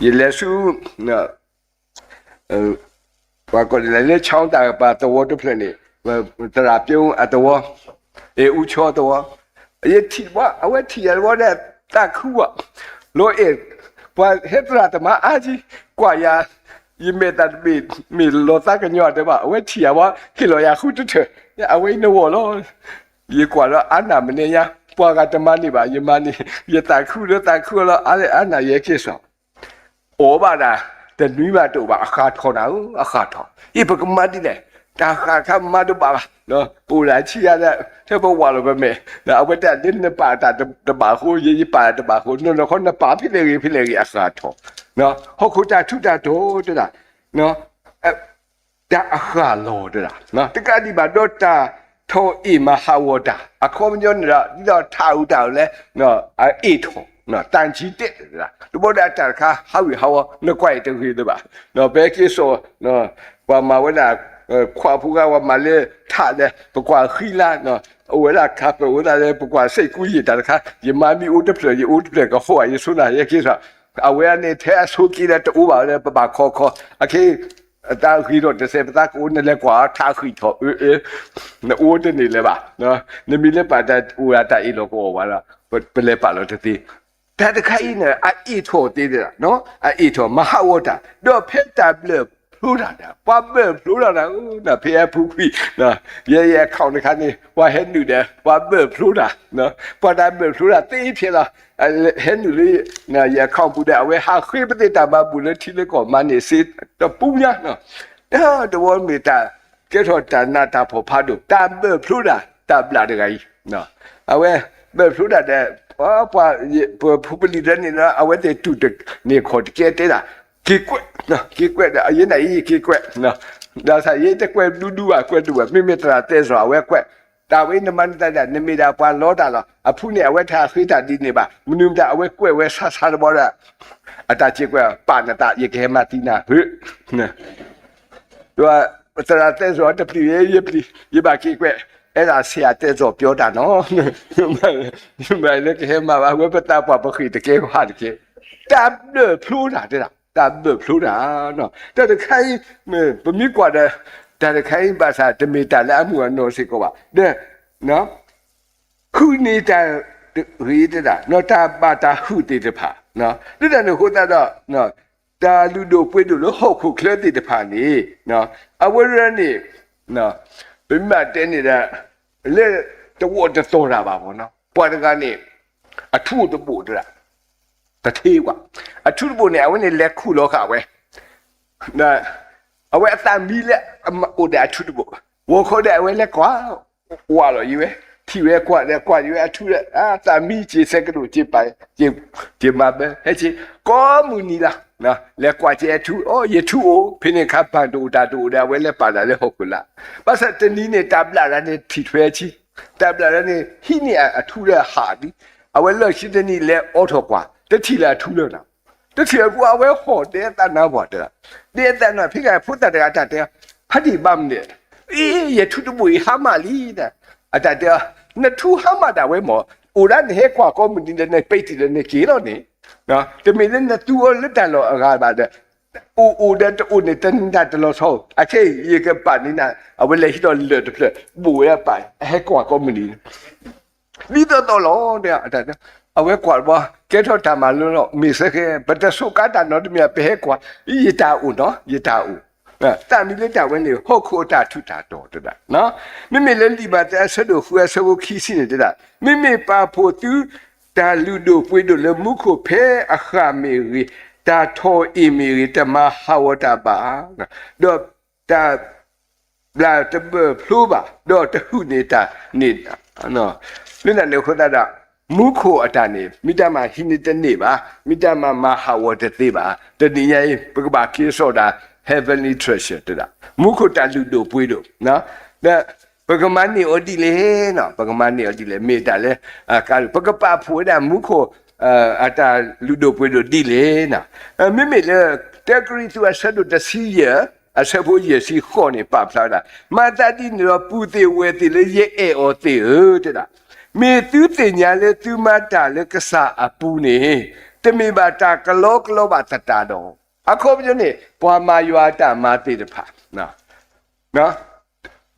ရေလဲဆူနော်ဘာကောလဲချောင်းတာပါတော်တဖလက်နေတရာပြုံးအတော်အေဥချောတော်အေတီဝါအဝဲတီရဝတဲ့တခုဝလိုအေပွာဟက်တရာတမအာကြီးကွာယာယမေတတ်မီလောတာကညောတဲ့ပါအဝဲတီရဝဟီလိုယာခုတထအဝဲနောလောရေကွာတော့အနာမနေရပွာကတမနေပါယမနေရတခုလောအဲ့အနာရဲ့ခေဆောဩပါတာတနွီးမတို့ပါအခါထော်တာအခါထော်ဤပကမတိလေတာခါမတို့ပါနော်ပူလာချီရတဲ့ထဲဘဝလိုပဲမဲအဝတ်တဲ့ဒီနပါတာတပါခိုးရေးပါတပါခိုးနော်ခေါနပါဖြစ်လေအခါထော်နော်ဟုတ်ခုတာထုတာတို့တလားနော်တာအခါလောတလားနော်တကတိပါတော့တာထောအီမဟာဝတာအခုမညောနေတာဒီတော့ထာဥတာလဲနော်အေထောနော်တန်ချီတက်လားဒီဘောဒတာခါဟာဝီဟာဝနကွိုက်တခွေတပါနော်ဘဲကိဆိုနော်ဘာမဝနာခွာဖူကဝမလဲထားတယ်ပကွာခီလာနော်ဝလာခပ်ဝလာလဲပကွာစိတ်ကူးရတာခါယမမီဦးတပလဦးတပလကဟိုအယဆုနာရကိဆိုအဝဲနေတဲ့အဆုကီတဲ့တူပါလဲပပခေါ်အခေတာခီတော့တစ်စက်ပကိုနဲ့လဲကွာထားခီတော့နိုးတဲ့နေလဲပါနော်နမီလဲပါတဲ့ဦးရတာအီလောကိုဝါလာပလဲပါလို့တည်းတာတခိုင်းနဲ့အီထော်တည်တယ်နော်အီထော်မဟာဝတာတော့ဖက်တာဘလဖလူတာပပဖလူတာနော်ဖေဖူခီနော်ရဲခေါင်းတခါနေဝါဟဲနူတယ်ပပဖလူတာနော်ပတာဘဖလူတာတေးဖြစ်လာဟဲနူလေးနော်ရဲခေါင်းပူတဲ့အဝဲဟာခိပတဲ့တာမဘူးလေတီလေကောမနေစစ်တပူညာနော်တော့မီတာကဲတော့တနာတာဖို့ဖားတို့တာဘဖလူတာတာဘလာတကကြီးနော်အဝဲဘဖလူတာတဲ့ပွာဖူပလီတဲ့နေနော်အဝဲတဲ့တူတဲ့နေခေါ်တကဲတဲ့တာqui quet no qui quet a yena yi qui quet no da sa ye te quet du a quet du mi metra te so a we quet da we ne man da ne mi da pa lo da lo a phu ne a we tha khwi da di ne ba mu da a we quet we sa da bo da a ta chi quet pa na ta ye ke ma ti na hu ne do a tra te so da pli ye ba qui quet အဲ့ဒါဆရာတဲ့ဆိုပြောတာနော်မလဲကဲမှာဘာဝပတာပွားပခိတကယ်ဟာတကယ်တပ်လို့ဖလူးတာတဲ့တာဘဖလူတာနော်တခိုင်းပမိကွာတဲ့တခိုင်းဘာသာတမီတာလာမှုနော်စိကောပါတဲ့နော်ခုနေတာရီးတာနော်တာပါတာဟုတေတဖာနော်ဒီတဲ့ဟိုတာတော့နော်တာလူတို့ပွေးတို့လို့ဟုတ်ခုခလက်တေတဖာနေနော်အဝရနေနော်ဘိမတဲနေတဲ့လေတဝတ်တော်တာပါဘောနော်ပွားတကနေအထုတပို့တာတထေးကွာအထုဖို့နေအဝင်းနေလက်ခုလောခဝဲနာအဝဲအတမီလက်အိုဒါအထုဖို့ဝခေါ်တဲ့အဝဲလက်ကွာဝါလို့ယူပဲထီရဲကွာလက်ကွာယူအထုလက်အာတမီချေစက်ကလို့ချပိုင်ချေမပဲဟဲ့ချေကောမူနီလာနော်လက်ကွာချေအထုအော်ရထုအိုဖိနေခပ်ပန်တူတာဝဲလက်ပါလာလေဟုတ်ကလားပတ်စတနီးနေတဘလာရနေထီထွဲချီတဘလာရနေဟိနေအထုလက်ဟာဒီအဝဲလက်ရှိတဲ့နီလက်အော်ထောကွာတတိလာထူလို့လားတတိကွာဝဲဟောတဲ့တနာဘောတဲ့တဲ့တနာဖိကဖုတ်တဲ့အတတဲ့ဖတ်ဒီဘမ်တဲ့အေးရထုတပွေဟာမလီတဲ့အတတဲ့နထူဟာမတာဝဲမောဥရန်ဟဲကွာကောမဒီနဲ့ပိတ်တယ်နဲ့ကြီးတော့နေနော်တမင်းနဲ့တူလက်တလောအကားပါတဲ့အိုတဲ့တူနဲ့တန်တလောဆောအခေရေကပနိနာအဝဲလေဟီတော့လွတ်တယ်ဘူရပိုင်ဟဲကွာကောမဒီဒီတော့လောတဲ့အတတဲ့အဝဲကွာဘာကဲတော့တမလို့တော့မိစခဲဘတ်ဆုကတာတော့မြပဲကွာရတာဦးနော်ရတာဦးတာမီလက်တာဝဲနေဟုတ်ခိုတာထုတာတော့တဲ့နော်မိမိလည်းဒီပါတဲ့ဆဒိုဖူဆဘခီစီနေတဲ့မိမိပါဖို့သူတာလူတို့ပွေးတို့လမှုခုဖဲအခါမီရီတာထောအီမီရီတမဟာဝတာပါတော့တာလာတဘဖလူပါတော့တခုနေတာနော်လင်းတဲ့ခုတာမုခိုအတနေမိတမဟိနိတနေပါမိတမမဟာဝတသေးပါတတိယပကဘာကိစောတာဟ heavenly treasure တဲ့လားမုခုတလူတို့ပွေးတို့နော်တဲ့ပကမနီအိုဒီလေနော်ပကမနီအိုဒီလေမေတာလေကာပကပဖွေးတာမုခုအတာလူတို့ပွေးတို့ဒီလေနော်မိမိလေတက်ဂရီသူအဆက်တို့တစီရအဆက်ဖို့ရစီခေါ်နေပပလာတာမာတာဒီနော်ပူသေးဝဲသေးလေရဲ့အော်သေးတဲ့လားမေသူတင်ညာလေသူမတာလေကစားအပူနေတမေပါတာကလောကလောပါတတာတော့အခုပြောနေပွားမာယွာတာမာတိတဖာနော်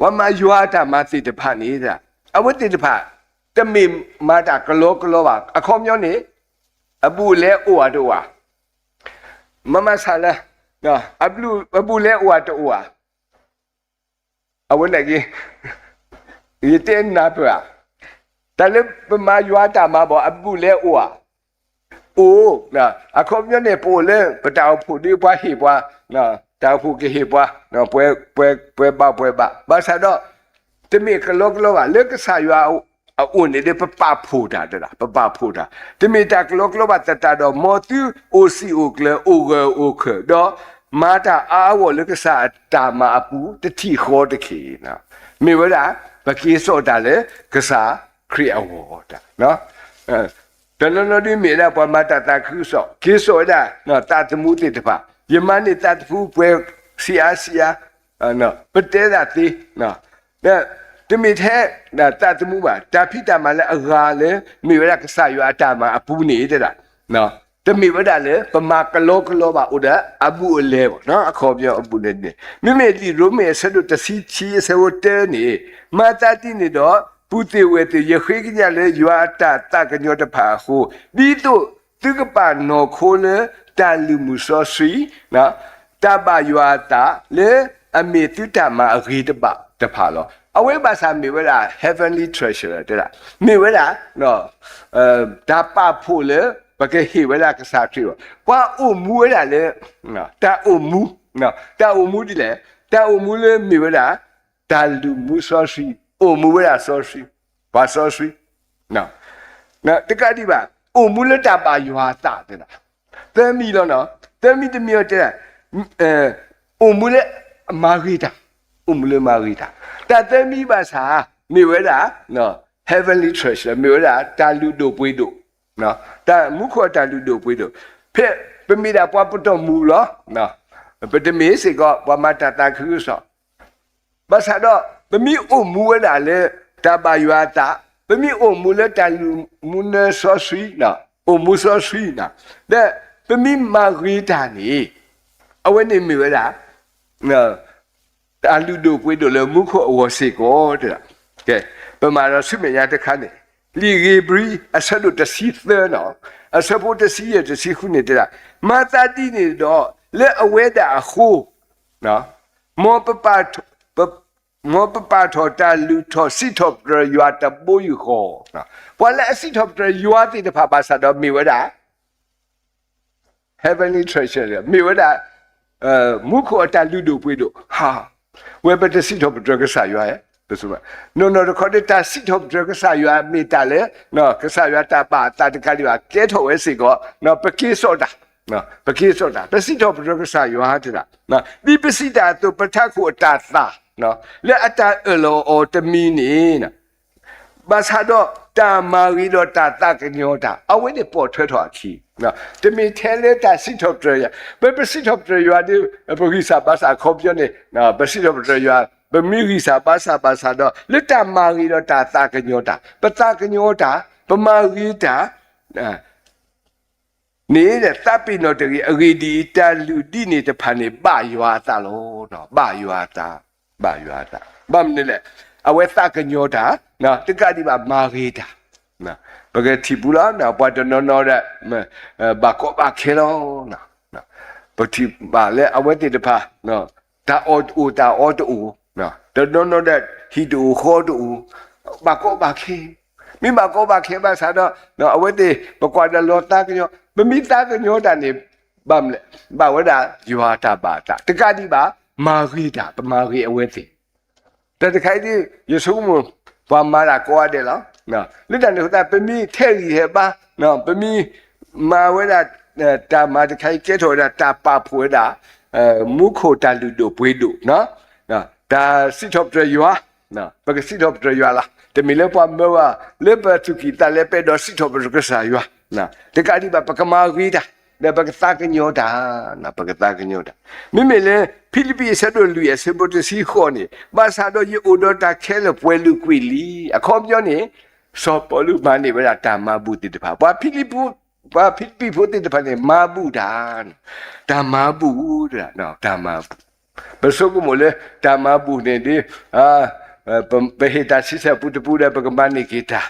ဝမယွာတာမာတိတဖာနေတာအဝတိတဖာတမေမာတာကလောကလောပါအခုပြောနေအပူလဲအိုဝါတော့ဝါမမဆာလာနော်အပူလဲအိုဝါတော့ဝါအဝနေကြီးဒီတဲ့နာပွာတလည်းပမာယွာတာမာဘောအပူလဲအိုဝါအိုးနော်အခုပြောနေပိုလဲပတောက်ဖို့ဒီဘွားဟိဘွားနော်တောက်ဖို့ကဟိဘွားနော်ပွဲဘာသာတော့တမေကလောကလောကလက်ကစားရွာအိုနေတဲ့ပပဖို့တာတဲ့လားပပဖို့တာတမေတကလောကလောကတတတော့မောတူအိုစီအိုကလအိုဂအိုခတော့မာတာအားဝလက်ကစားတာမအပူတတိခေါ်တခေနော်မေဝဒါပကေစောတာလေကစားခရီအဝေါ်တာနော်တနနဒီမေလာပမတာတာခုစောကေစောဒါနော်တာတမှုတိတပါယမန်နေတတ်ဖူပွဲစီယာနော်ပတဲတာတိနော်တဲ့တမိတဲ့ဒါတတ်မှုပါတာဖိတာမလည်းအဂါလေမိဝရကဆာယအတာမအပူနေတဲ့တာနော်တမိဝဒလည်းပမာကလောပါဥဒအပူအလဲပေါ့နော်အခေါ်ပြောအပူနေမိမိဒီရိုမေဆဒတစီချီဆေဝတဲနေမာတာတိနေတော့ပူတေဝတေရခိကကြလေယွာတာတကညောတဖာဟုဒီတို့သူကပါနောခိုလေတာလူမှုစောစီနော်တပယွာတာလေအမေတုတမအဂိတပတဖာလောအဝိပါစာမေဝလာ heavenly treasure တဲ့လားမေဝလာနော်ဒါပဖို့လေဘကဟိဝလာကစားချီရောပွားအုံမူဝလာလေနော်တာအုံမူနော်တာအုံမူဒီလေတာအုံမူလေမေဝလာတာလူမှုစောစီအုံမူဝလာစောစီဘာစောစီနော်တကတိပါအုံမူလတာပါယွာတာတဲ့လားသမီးလောနော်သမီးတမျိုးတဲ့အုံမူလေမာဂီတာအုံမူလေမာဂီတာတသမီးပါစာမြေဝဲတာနော် heavenly treasure မြေဝဲတာတာလူတို့ပွေးတို့နော်တာမုခောတာလူတို့ပွေးတို့ဖက်ပမိတာပွားပတော်မူလောနော်ပတမေစေကပွားမတာတာခုဆောဘာသာတော့ပမိအုံမူဝဲတာလေတပါယွာတာပမိအုံမူလေတာလူမူနဆောဆွီနော်အုံမူဆောဆွီနော်တဲ့ပမိမာဂီတာနေအဝဲနေမြေဝဲတာနော်တာလူတို့ပွေးတို့လေမုခောအဝစေကောတဲ့ကဲပမာရဆုမရတဲ့ခါနေလီဂီဘရီအဆက်တို့တစီသနော်အဆက်ဖို့တစီရတစီခုနေတဲ့မာတာတီနေတော့လက်အဝဲတာအခုနော်မောပပထောတာလူထောစီထောပရယွာတဘူယူခေါ်နော်ပွာလက်စီထောပရယွာတိတဖပါစာတော့မြေဝဒါ heavenly treasure မြေဝဒါမုခောတာလူတို့ပွေးတို့ဟာဝဲပတစီထောပရကစားရွာရဲ့no recorded ta sit hop drug sa yu me ta le no ka sa yu ta pa ta de ka li ba ke tho we si ko no pa ke so da no pa ke so da pa sit hop drug sa yu ha ta no bi pa sit ta to pa tha ko ta sa no le ata elo o ta mi ni na ba sa do ta ma ri do ta ka nyo da a we ni po thwe tho a khi no ta mi the le ta sit hop drug ya pa sit hop drug ya ni pa ki sa ba sa kho pyo ni no pa sit hop drug yaဘမီဂီစာပါစာတော့လက်တမာဂီတော့တာတာကညောတာပတာကညောတာပမာဂီတာနေတဲ့တပ်ပိနောတကြီးအဂီဒီတလူတိနေတဲ့ဖာနေပယွာတာလို့နော်ပယွာတာဗမ်နေလေအဝဲတာကညောတာနော်တကတိပါမာဂီတာနော်ဘဂတိပူလာနော်ပတ်တနော်တဲ့ဘာကောဘာခေလောနော်ပတိပါလေအဝဲတဲ့ဖာနော်တာအော်တူနော်တော့တဲ့ဟီတူခေါ်တူဘာကောဘာခေမိမကောဘာခေဘာစားတော့နော်အဝဲတဲ့ဘကွာဒလောတာကညောမမိတာကညောတာနေဗမ်လေဘာဝဒယွာတာပါတာတကတိပါမာဂီတာပမာဂီအဝဲတဲ့တခိုင်ဒီယေရှုမဘာမာရာကောတယ်လားနော်လက်တန်တို့တာပမိထဲ့ရီဟဲပါနော်ပမိမာဝဲတာတာမာတခိုင်ကဲထော်တာတာပါဖွေတာ မုခိုတလူတို့ပွေးတို့နော်ဒါစစ်တော့ပြရွာနော်ပကစစ်တော့ပြရွာလားတမီလေပွားမေဝလေပတ်သူကီတလည်းပဲတော့စစ်တော့ပြကစားရွာနော်တကတိပါပကမာဂီတာဒါပကတာကညောတာနော်ပကတာကညောတာမိမေလေဖိလိပ္ပိဆက်တော့လူရစဘတ်စီခေါ်နေဘာသာတော့ယိုဒတာခဲလပွဲလူကွီလီအခေါ်ပြောနေစောပေါ်လူမနေဗလာတာမဘူးတိတပါဘာဖိလိပ္ပုဘာဖိလိပ္ပိဖို့တိတပါနေမဘူးတာဓမ္မဘူးတဲ့နော်ဓမ္မဘူးဘယ်ဆိုကမလဲဓမ္မဘူးနေဒီဘယ်ဟိတာစစ်စပုတ္တပူတဲ့ပကမနိကေတာ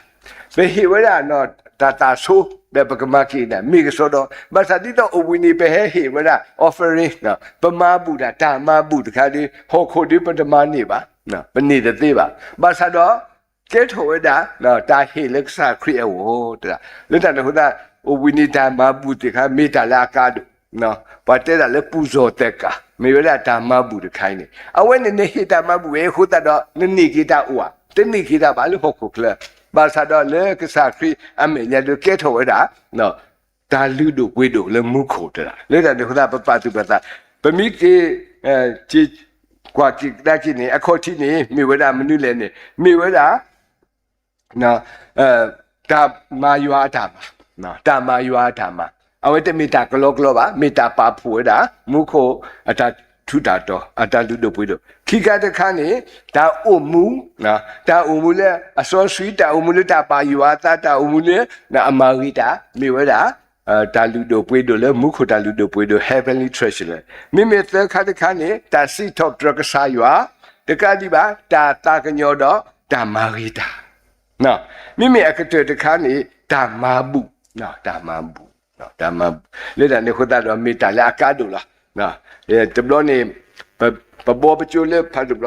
ဘယ်ဟိဝရနော်တာဆိုတဲ့ပကမကိနာမိကဆိုတော့ဘာသာတိတော့အဝိနေပဲဟိဝရ offering နော်ပမဘူးတာဓမ္မဘူးတခါဒီဟောခိုဒီပတမနေပါနော်ပနေတဲ့သေးပါဘာသာတော့ကဲထောဝဒနော်တာဟိလက်စာခရီအဝတဲ့လက်တန်ဟိုတာအဝိနေဓမ္မဘူးတခါမေတ္တာလာကားနော်ဘာတဲ့လည်းပူဇော်တက်ကမေရဓမ္မဘူးတခိုင်းနေအဝဲနေဟိဓမ္မဘူးဟိုတတော့နိကိတာဥဝတနိကိတာဘာလို့ဟုတ်ခုကလဘာသာတော့လေကစားခရီအမေရလို့ကဲထောဝဒနော်ဒါလူတို့ဝိတို့လည်းမုခိုတလားလက်တန်ဟိုတာပပတုပတာပမိကေကြည်ကွာကိတာကိနေအခေါ်တိနေမေဝဒမနုလည်းနေမေဝဒနော်ဒါမာယွာဓမ္မနော်ဓမ္မယွာဓမ္မအဝတ္တမေတ္တာကလောကလောပါမေတ္တာပါဖွေတာမုခိုအတထုတာတော့အတလူတို့ပွေးတို့ခိကတခါနေဒါအုံမူနော်ဒါအုံမူလေအစောဆွီတာအုံမူလေတာပါယွာတာအုံမူလေနာအမာဂီတာမေဝဒတာလူတို့ပွေးတို့လေမုခိုတာလူတို့ပွေးတို့ heavenly treasure လေမိမေသခါတခါနေတာစီထော့ဒရကဆာယွာတကတိပါတာကညောတော့တာမာဂီတာနော်မိမေအကတဲ့တခါနေတာမာဘူးနော်တာမာဘူးနော်ဓမ္မလေတနေခတာတော့မေတ္တာလာကားတို့လားနော်တဘလို့နေပဘောပချိုလေဖတ်လို့ပ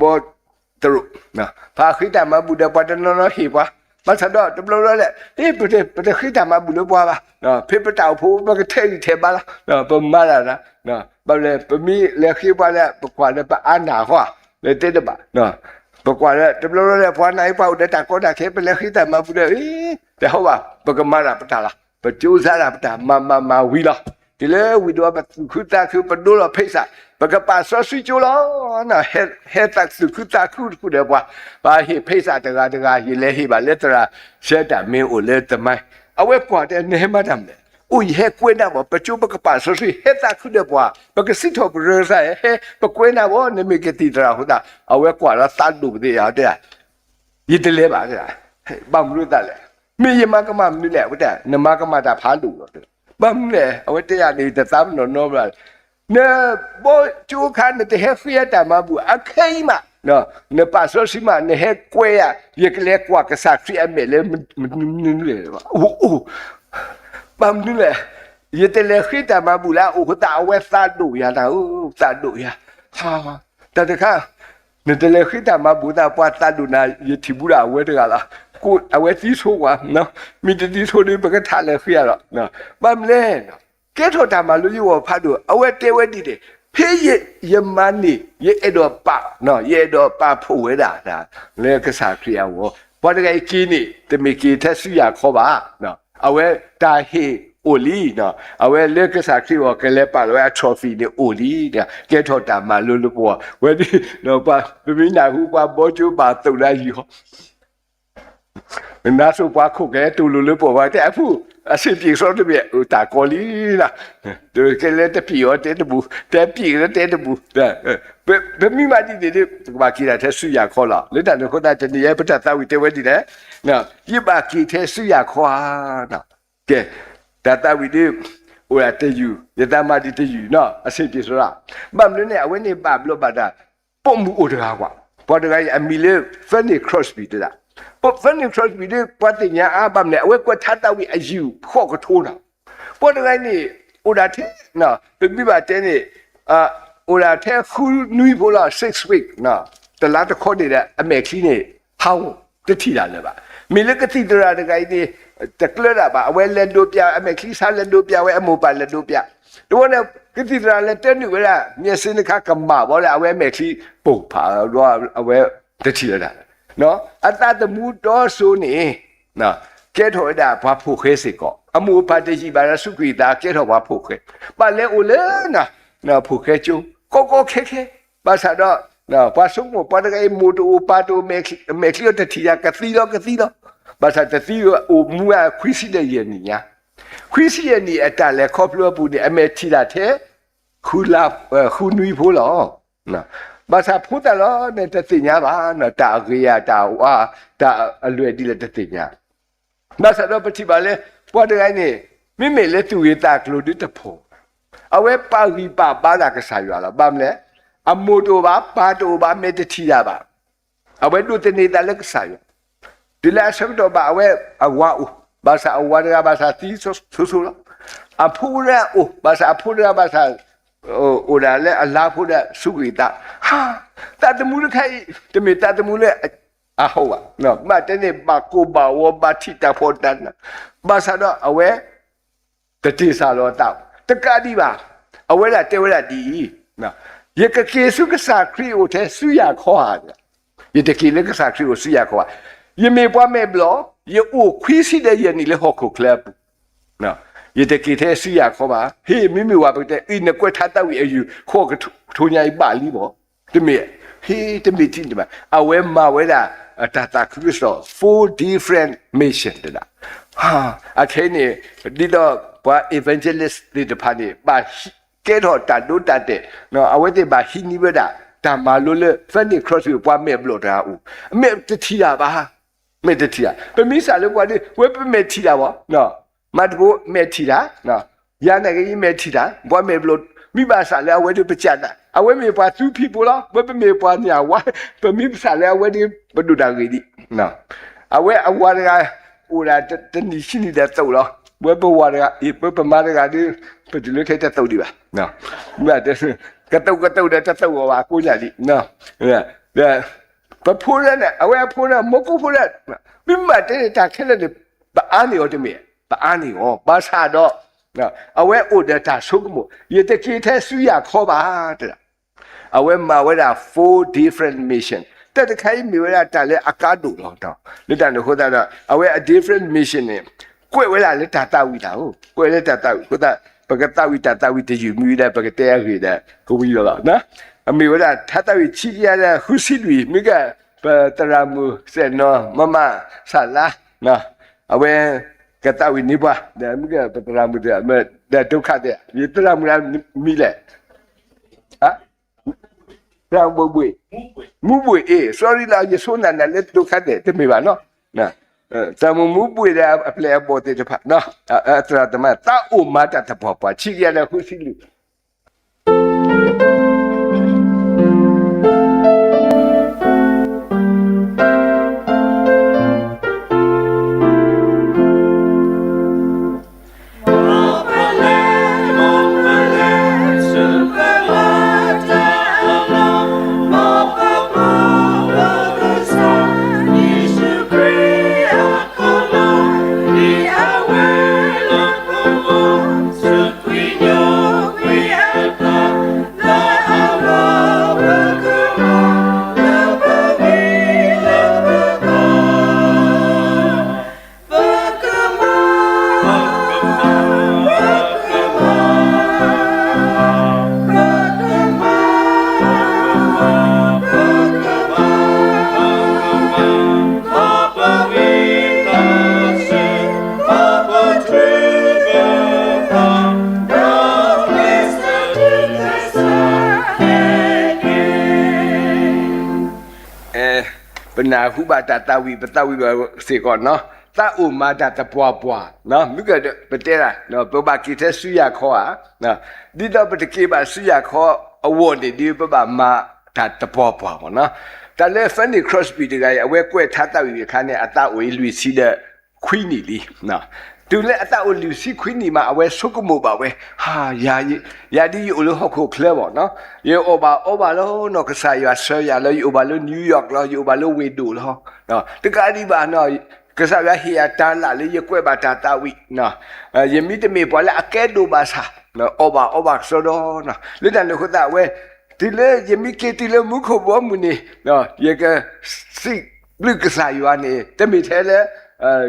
ဘောတရုနော်ဖာခိတမဘူးတဲ့ပတ်နော်ဟိပါမဆတော့တဘလို့လေဒီပခိတမဘူးလို့ပွားပါနော်ဖေပတောက်ဖို့ဘကထဲပါလားနော်ပမလာနော်ဘာလဲပမီလေခိပါလေပကွာလေပအာနာဟွာလေတဲ့တပါနော်ပကွာလေတဘလို့လေဖွာနိုင်ပေါ့တဲ့တာကောတာခေပလေခိတမဘူးတဲ့တဲ့ဟုတ်ပါပကမရာပတာလားပကျိုးစားတာပတာမဝီလာဒီလေဝီတော့ပခုတာခုပဒိုလဖိစာပကပါဆောဆွီချိုလာနာဟဲတက်စုခုတာခုတဲ့ဘွာဘာဟိဖိစာတကာဟိလေဟိပါလက်တရာရှက်တာမင်းကိုလေတမိုင်းအဝဲပွားတဲ့နေမတမ်းလေအိုဟဲကွေးနာဘပကျိုးပကပါဆောဆွီဟဲတာခုတဲ့ဘွာပကစစ်တော့ဘရဆာဟဲပကွေးနာဘောနေမကတိတရာဟိုတာအဝဲကွာလာတတ်လို့တဲ့ရတဲ့ရတလေပါကဘာမလို့တလဲမေယမကမမလဲဝတ်နမကမတာဖားလို့တော့ဘာမလဲအဝတ်တရားနေတသားနော်ဗျာနေဘောချိုခါနေတဲ့ဟဖီယတာမဘူးအခိုင်မနော်နေပါဆိုစီမနေဟကွဲရရကလေးကွာကစားဖီအမေလေမလေအိုဘာမလဲရတဲ့လေခိတာမဘူးလားအိုတာဝဲသားတို့ရတာသားတို့ရဟာတတခါနေတဲ့လေခိတာမဘူးတာပွားသားတို့နာရတီဘူးလားဝဲတကလားကိုအဝဲသီးဆိုးကွာနော်မိတတိဆိုးနေပကထားလဲခရတော့နော်ဘာမလဲနော်ကဲထော်တာမလို့ရောဖတ်တော့အဝဲတဲဝဲတည်တယ်ဖေးရမနီရဲ့အဲ့တော့ပါနော်ရဲ့တော့ပါဖို့ဝဲတာဒါလဲကစားခရဝဘာတကယ်ကြီးနေတမီကီတက်စီရခေါ်ပါနော်အဝဲတာဟေအိုလီနော်အဝဲလက်ကစားခရဝကလေးပါလောထရောဖီနေအိုလီတဲ့ကဲထော်တာမလို့ပေါ်ဝဲဒီနော်ပါဘီနာဟူပါဘောချိုပါတုတ်လိုက်ရောနာဆိုပွားခုကဲတူလူလူပေါ်ပါတဲ့အဖူအစီပြေစောတဲ့တာကောလီလာဒီကလေးတပီရောတဲ့ဘူးတဲ့ပြေတဲ့ဘူးဘယ်မိမတိတဲ့ဘာကီလာတဲ့ဆူရခေါ်လာလက်တန်ခေါ်တဲ့နေရပတသဝီတဲဝဲဒီလေနော်ပြပါကီတဲ့ဆူရခေါ်နော်ကဲဒါတဝီဒီဟိုရတဲ့ယူရတမတိတဲ့ယူနော်အစီပြေစောမမလို့နဲ့အဝဲနေပါဘလို့ပါတာပုံမှုအိုတကားကွာပေါ်တကားအမီလေဖန်နီခရော့စပီတဲ့ပဖန်နီထရတ်ဘီဒီပတ်တင်ညာအဘမ်နဲ့အဝဲကွထားတဝီအယူခေါ်ကထိုးတာပေါ်တကိုင်းနေဥဒါတဲ့နော်ပြပြပါတဲ့နေဥဒါတဲ့ခူနွီဘောလာ6 week နော်တလားတခေါ်နေတဲ့အမေခီနေဟောင်းတတိလာလည်းပါမီလကတိတရာတကိုင်းနေတကလရပါအဝဲလက်တို့ပြအမေခီစားလက်တို့ပြဝဲအမိုပါလက်တို့ပြတော့နဲ့ကတိတရာလက်တဲ့နွေရမျက်စင်းတစ်ခါကမာဘောလေအဝဲမေခီပုတ်ဖာတော့အဝဲတတိလာနော်အတတမှုတော်ဆိုနေနော်ကဲထော်တာဘာဖို့ခဲစေကောအမှုပါတရှိပါရစုခိတာကဲထော်ဘာဖို့ခဲပါလေအိုလေနာ နော်ဖူခဲကျုံကိုခဲဘာသာတော့နော်ဘာဆုံးမပါတကယ်မို့တူပါတူမက်လီတတီယာကသီတော့ဘာသာတသီအိုမူအခွီစီတဲ့ရနီညာခွီစီရနီအတလည်းခေါပလောပူတဲ့အမေတီလာတဲ့ခူလာခူနွီဖိုးလောနော်ဘာသာဖူတလောနဲ့တသိညာပါနော်တာဂေယတာဝါတာအလွယ်ဒီလည်းတသိညာဘာသာတော့ပတိပါလေပေါ်တဲ့ကနေမိမေလက်သူရတာကလို့တဖို့အဝဲပါရီပါလာကစားရလားဘာမလဲအမိုတိုပါတိုပါမေတ္တီတာပါအဝဲတို့တနေတာလက်ကစားရဒီလားဆက်တော့ပါအဝဲအဝါဦးဘာသာအဝါရဘာသာတီဆိုလားအဖူရအိုဘာသာအဖူရဘာသာဟိုလာလေအလာဖူရစုဂီတာဟာတတ်မှုခိုင်တမေတတ်မှုလေအဟောပါနော်မတနေပါကိုပါဝဘာတိတာဖို့တန်ဘာသာတော့အဝဲတတိစာတော့တောက်တကတိပါအဝဲလာတဲဝဲလာဒီနော်ယကကေစုကစားခရီအိုတဲ့ဆူရခေါ်ဟာယတကေလကစားခရီအိုဆူရခေါ်ယမေပွားမေဘလောယအိုခွီးစီတဲ့ယနီလေဟောခုကလပ်နော်ယတကေတဲ့ဆူရခေါ်ပါဟေးမိဝါပတဲ့အင်းကွက်ထားတော့အယူခေါ်ကထိုညာပါလီဘောတမေဟေးတမေတင်တမအဝဲမဝဲလာတာခရစ်တော် four different mission တဲ့ဟာအခဲနေဒီတော့ဘာ evangelist ဒီတဖာနေပါကဲတော့တာတို့တတ်တဲ့နော်အဝဲတဲ့ဘာဟိနိဝဒတာမာလို့လေဖန်ဒီခရော့စ်ကိုပွားမဲ့ဘလို့တာဦးအမေတတိယပါမေတတိယပမိစာလို့ကွာဒီဝဲပမေတီတာဗောနော်မတ်ကိုမေတီတာနော်ရနေကြီးမေတီတာပွားမဲ့ဘလို့မိပါစာလဲအဝဲတို့ပကြတာအဝဲမေပွားသူဖြစ်ပေါ်လားဝဲပမေပွားညာဝါပမိစာလဲအဝဲဒီဘဒုတာကြီးဒီနော်အဝဲအဝါရဟိုလာတနီရှိနေတဲ့တော့လားဝဲပဝါရကပမာရကဒီပဒလူထဲတဲ့တော့ဒီပါနော်မြတ်တဲ့ကတော့တဲ့တော့ပါကိုညာဒီနော်ဒါပဖိုးရနဲ့အဝဲဖိုးရမကုဖိုးရမိမတဲ့တာခဲတဲ့ဘာအာနေရောတမေဘာအာနေရောဘာသာတော့နော်အဝဲအိုဒတာဆုကမိုရတကေတဲ့ဆူရခေါ်ပါတဲ့အဝဲမှာဝဲတာ four different mission တဲ့တခိုင်းမြေဝဲတာလည်းအကားတူတော့လက်တန်တို့ခေါ်တာအဝဲ a different mission နဲ့ကွဲဝဲလာလက်တာဝီတာဟုတ်ကွဲလက်တာခေါ်တာပကတဝီတာဝီတယူမီတဲ့ပကတဲ့ရီတဲ့ကိုဝီတော့နော်အမေဝဒထတဝီချီရတဲ့ခုစီလူမိကပတရာမူစေနောမမဆလာနော်အဝဲကတဝီနိဘာတဲ့မိကပတရာမူတဲ့ဒုက္ခတဲ့ဒီတရာမူမီလေဟာရောဘဘွေမူဘွေအေး sorry လာရဆိုနာနဲ့ဒုက္ခတဲ့တမေပါနော်နော်တမမူပွေတဲ့အပလေပေါ်တဲ့ဖတ်နော်အတရာတမတာအိုမာတာတပေါ်ပါချီရတဲ့ခုစီလူပနာဟုပါတာဝီပတဝီစေကောနော်တာအိုမာတာတပွားနော်မိကပတဲရာနော်ပပကီတဲ့ဆူရခေါ်နော်ဒီတော့ပတကေပါဆူရခေါ်အဝတ်ဒီပပမာတာတပွားနော်တလဲဖန်ဒီခရော့စပီတကအဝဲကွဲထားတာဝီခါနဲ့အတဝေးလူစီတဲ့ခွီးနီလီနော်တူလဲအတအိုလူစီခွီးနီမှာအဝဲဆုကမို့ပါဝဲဟာယာဒီအိုလိုဟခုကလဲပေါ့နော်ယေအိုဘာလို့နော်ကစားရဆွဲရလို့အိုဘာလို့နယူးယောက်လို့အိုဘာလို့ဝေဒိုလို့နော်တကဒီပါနော်ကစားရဟီယာတာလာလေရကွဲပါတာဝီနော်ယမီတမေပေါ်လာအကဲဒိုဘာစာနော်အိုဘာဆိုတော့နော်လက်တန်လို့ခတာဝဲဒီလေယမီကေတီလေမုခဘောမူနေနော်ယေကစိဘလကစားရနေတမေထဲလေ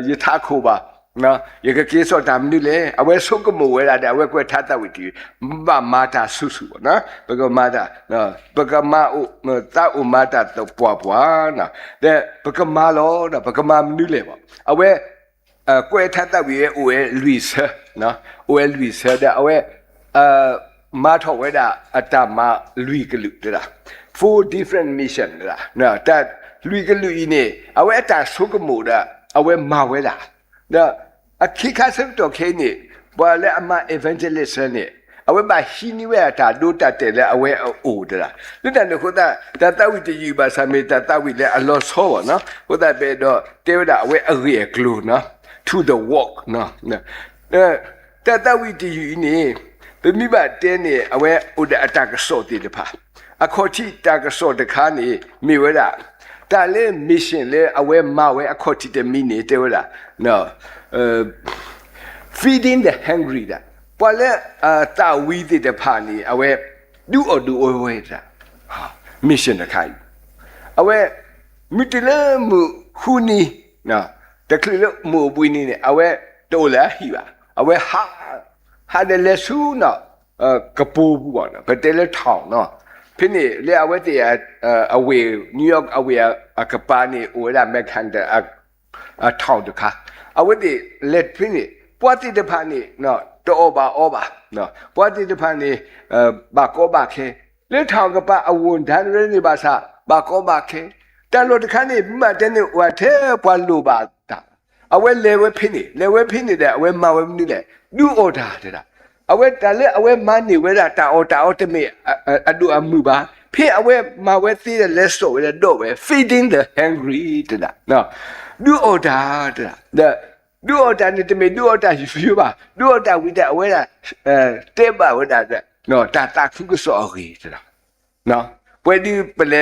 ယထာခိုပါ နော်ရကကေစောတာမနုလေအဝဲဆုကမဝဲလာတဲ့အဝဲကွက်ထားတတ်ဝီတီဘာမာတာဆုစုပေါ့နော်ဘကမာတာနော်ဘကမာဥတာဥမာတာတော့ပွားပွားနော်တဲ့ဘကမာလောနော်ဘကမာမနုလေပေါ့အဝဲကွက်ထားတတ်ဝီရဲ့အိုရဲ့လူဆာနော်အိုရဲ့လူဆာတဲ့အဝဲမာထောဝဲတာအတမလူကလူတဲ့ four different mission လားနော်တလူကလူဤနေအဝဲအတာဆုကမိုတာအဝဲမာဝဲတာနော်အခါစတော့ခဲနေဘာလဲအမ evangelist နဲ့အဝဲပါဟီနီဝဲတာဒိုတတ်တယ်အဝဲအိုတလားလူတန်ခိုတာတတဝိတယူပါဆာမေတတဝိလဲအလောဆောပါနော်ဟိုတာပဲတော့တေဝဒအဝဲအရေကလူနော် to the walk နော်တတဝိတယူနေဘမိဘတဲနေအဝဲဥဒအတကစောတိတဖာအခေါ်တိတကစောတခါနေမိဝဲတာတာလေ mission လေအဝဲမဝဲအခေါ်တိတမိနေတေဝဒနော်feeding the hungry da pale ta wi de pha ni awe du owe da mission da khai awe mitile mu huni na de klilo mu bui ni ne awe to la hi ba awe ha de le su na kapu bu ba na ba de le thong no phi ni le awe de awe New York awe akapa ni o la mekan da a thong da kha awe de let phi niပွားတိတဖာနေနော်တောပါဩပါနော်ပွားတိတဖာနေဘာကောပါခဲလက်ထောင်ကပအဝန်ဒန်ရနေပါစာဘာကောပါခဲတန်လို့တခါနေမှတ်တဲ့နေဟိုထဲပွားလို့ပါတာအဝဲလေဝဲဖိနေလေဝဲဖိနေတဲ့အဝဲမဝဲမနည်းလေဒူအော်ဒါတဲ့အဝဲတလည်းအဝဲမနေဝဲတာတာအော်တမေအဒူအမှုပါဖေအဝဲမဝဲသေးတဲ့လက်စောဝဲတော့ပဲ feeding the hungry တဲ့နော်ဒူအော်ဒါတဲ့do order ni te me do order you ba do order with that we te ba we that no ta ku ko so ri ta no pwe di pele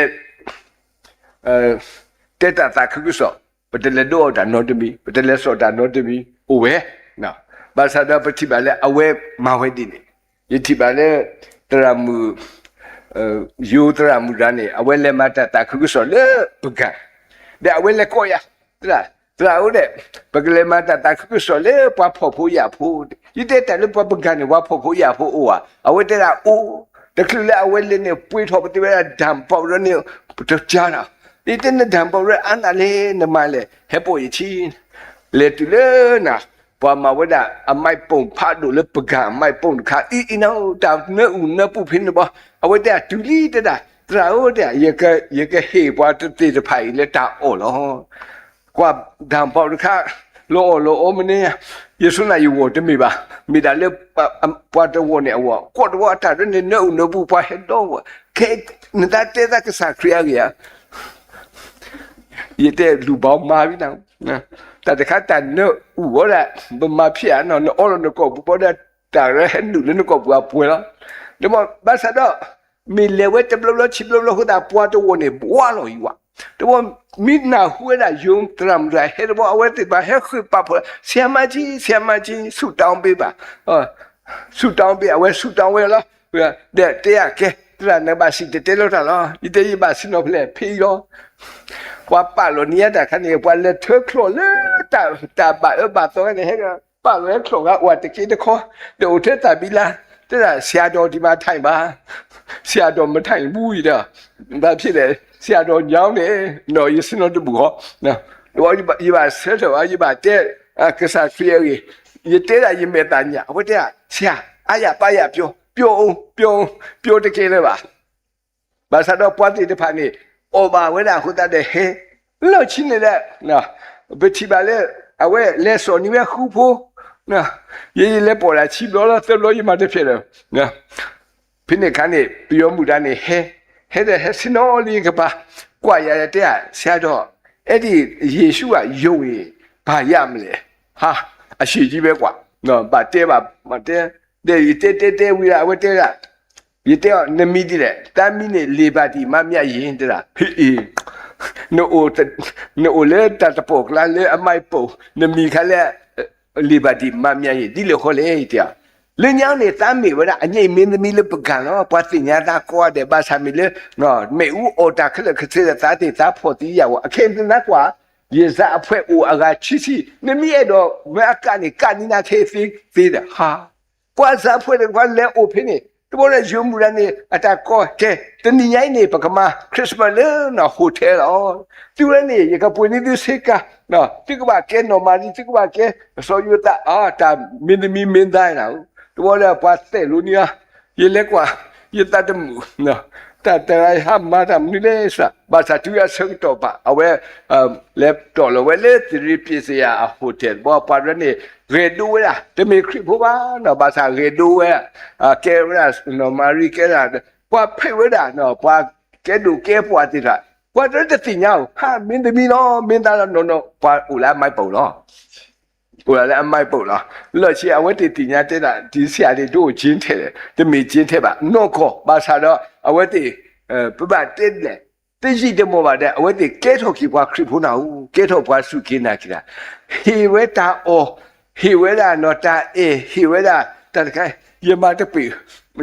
te ta ku ko so but le do order not to me but le so da not to me o we no ba sa da pati ba le awe ma we di ni yiti ba le tra mu yo tra mu da ni awe le ma ta ku ko so le buga de awe le ko ya tra tra o de bagale mata ta ku so le pa pho ya pho yite ta le pa bagan ni wa pho ya pho o wa awe te da o de klu le awe le ne pwi tho pa te ba dam paw re ne to ja na yite ne dam paw re an ale ne ma le he po yi chi le tu le na pa ma wa da a mai pong pha do le bagan mai pong kha i na ta ne u ne pu phin ne ba awe te tu li te da tra o de ye ke he pa te te phai le ta o loกว่าดามปอค่ะโลโอมันเนี่ยยสุนาอยู่วมีบ่มีดาเลปวดวเนี่ยว่ากดว่าตาเนี่ยเนบุปะเฮดอเคนตาเตตะกะสะครียะยะยเตลูบอมาบินังนะแต่ตะคะตาเนอูวละบมาเพียนออลนก็บ่บ่ได้ตาเรเฮนดูนก็บ่ป่วยแล้วเดี๋ยวบาซาดอมีเลเวตะบลชิบลโหตาปวดวเนี่ยบ่ว่าลอยู่ว่ะแต่ว่ามิดนาหัวได้ยงตรำไรเห็นว่าเอาไว้ติดมาให้คือปะพอเสียมาจีสุดดาวไปบ่สุดดาวไปเอาไว้สุดดาวไว้แล้วเด็ดเตี้ยแกตระในบ้านสิเด็ดแล้วท่านเนาะยี่เตี้ยบ้านสินเอาไปเลยพี่ก็ว่าป่าโลนี้แต่ขันนี้ว่าเลยเธอโคลเลยแต่บ้านบ้านตัวนี้ให้กันป่าเลยโคลก็ว่าตะกี้ตะคอเดี๋ยวเธอแต่บิลาแต่เสียดอที่มาไทยมาเสียดอมาไทยบุ้ยเด้อแบบพี่เลยဆရာတော်ညောင်းနေနော်ရစနတ်ဘူဟောနော်တော့ဒီပါဆက်တော့ဒီပါတဲ့ကစားဖီရီရတဲ့ရမေတညာဟုတ်တဲ့ဆရာအာရပါရပြောတကယ်လေပါဘာသာတော့ပွားတဲ့ဖာနေအော်ပါဝဲတာဟုတ်တဲ့ဟဲလို့ချင်းနေတဲ့နော်ဘတိပါလေအဝဲလဲစောနီဝဲခုဖို့နော်ရေးလဲပေါ်လာချီလို့လားသက်လို့ရမှာတဖြစ်တယ်နော်ဖိနေခါနေပြောမှုတန်းနေဟဲတဲ့စနောလီကပါကွာရတဲ့ဆရာတော်အဲ့ဒီယေရှုကယုံရင်ဘာရမလဲဟာအရှိကြီးပဲကွာနော်ဗတဲပါမတဲတဲဝီလာဝတဲရယတဲနမီဒီလေတမ်းမီနေလေပါတီမမြတ်ရင်တလားဟေးနိုလေတတ်ပေါကလာလေအမိုက်ပိုနမီခလေလေပါတီမမြတ်ရင်ဒီလေခေါ်လေတဲ့လင်းညောင်းနေတမ်းမေဝရအငိမ့်မင်းသမီးလေးပကံနော်ပွားတင်ညာတာကွာတဲ့ဘာသာမီလေနော်မေဦးအော်တာခလက်ခစေတာတေတာဖို့တီးရဝအခင်းတနကွာ也是阿婆我阿个去去，那米也多，我阿干你那开飞的哈，光是阿婆的光来我陪你。ตัวเราอยู่มุระนี่อาจารย์ก็แค่ตอนนี้นี่ปะกมาคริสต์มาสเลยนะโฮเทลอ๋อตัวนี่ยังกับปุ่นนี่ดูสิกะนะที่ก็ว่าแกนอมาที่ก็ว่าแกสอยุตาตามินได้นะตัวเราปัสเตลุเนี่ยยังเล็กกว่ายังตาดมูนะแต่ไอ้ห้ามมาทำนี่เลยสัภาษาที่จะส่งต่อปะเอาไว้เล็บต่อเราไว้เลยที่รีพิเซียโฮเทลบอกปานนี่เรดูล่ะจะมีคลิปพวกว่าเนาะภาษาเรดูแกว่าเนาะมารีแกน่ะว่าเพ่ว่าเนาะว่าแกดูแกปวดติดอ่ะว่าจะติดเนาะฮะมินตมีเนาะมินตาเนาะว่าอุลาไม่ปูเนาะอุลาไม่ปูเนาะแล้วเชื่อว่าติดเนี่ยติดอ่ะที่เสียที่ดูจินเทเลยจะมีจินเทแบบนอกภาษาเนาะเอาไว้ที่ประมาณติดเลยติดจีนมั่วมาเอาไว้ที่แกทอกว่าคลิปพวกนั้นแกทอกว่าสุกินนะคิดอ่ะเฮเวตาโอฮิเวดานอตาฮิเวดาตะไคยมาตะปี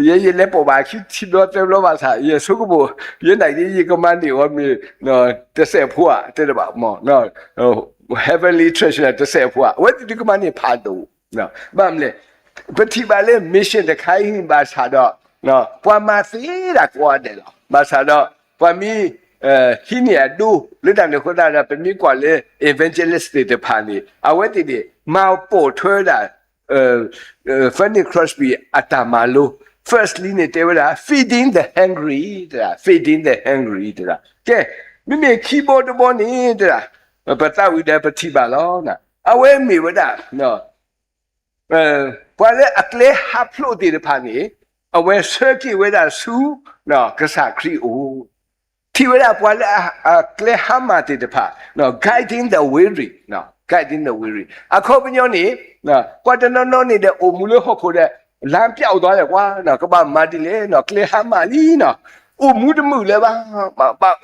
เยเลปอบาคิดรถเต็มรถมาซะเยสุกบ่เยไหนนี่ก็มันนี่ว่ามีเนาะตะเสพัวตะบ่หมอเนาะheavenly treasure ตะเสพัวว่าติก็มันนี่พาดูเนาะบ่มเลยปฏิบัติเลยมิชชั่นตะไคหิบาซาดอเนาะปวมาซีดากว่าเดลบาซาดอปวมีฮิเนียดูหรือดังเดคนนั้นเป็นมีกว่าเลย evangelist de pani เอาไว้ติมาโปรเทอร์ได้Fanny Crosby อัตมาลู firstly เนี่ยเดี๋ยวนะ feeding the hungry เดี๋ยว feeding the hungry เดี๋ยวแกไม่มีคีย์บอร์ดบนนี้เดี๋ยวปะตาวิเดปฏิบัติแล้วนะเอาไว้มีไว้ได้เนาะพอแล้วอักเลฮับโลดีเดพันนี่เอาไว้เชื่อกี่ไว้ได้สู้เนาะกษัตริย์คริโอที่เวลาพอแล้วอักเลฮัมมาดีเดพันเนาะ guiding the weary เนาะguiding the weary အခုပညောนี่နော်ကွာတနော်နော်နေတဲ့အိုမူလို့ဟုတ်ခိုတဲ့လမ်းပြောက်သွားတယ်ကွာနော်ကဘာမာတီလေနော်ကလေဟာမာလီနော်အိုမူတမှုလဲပါ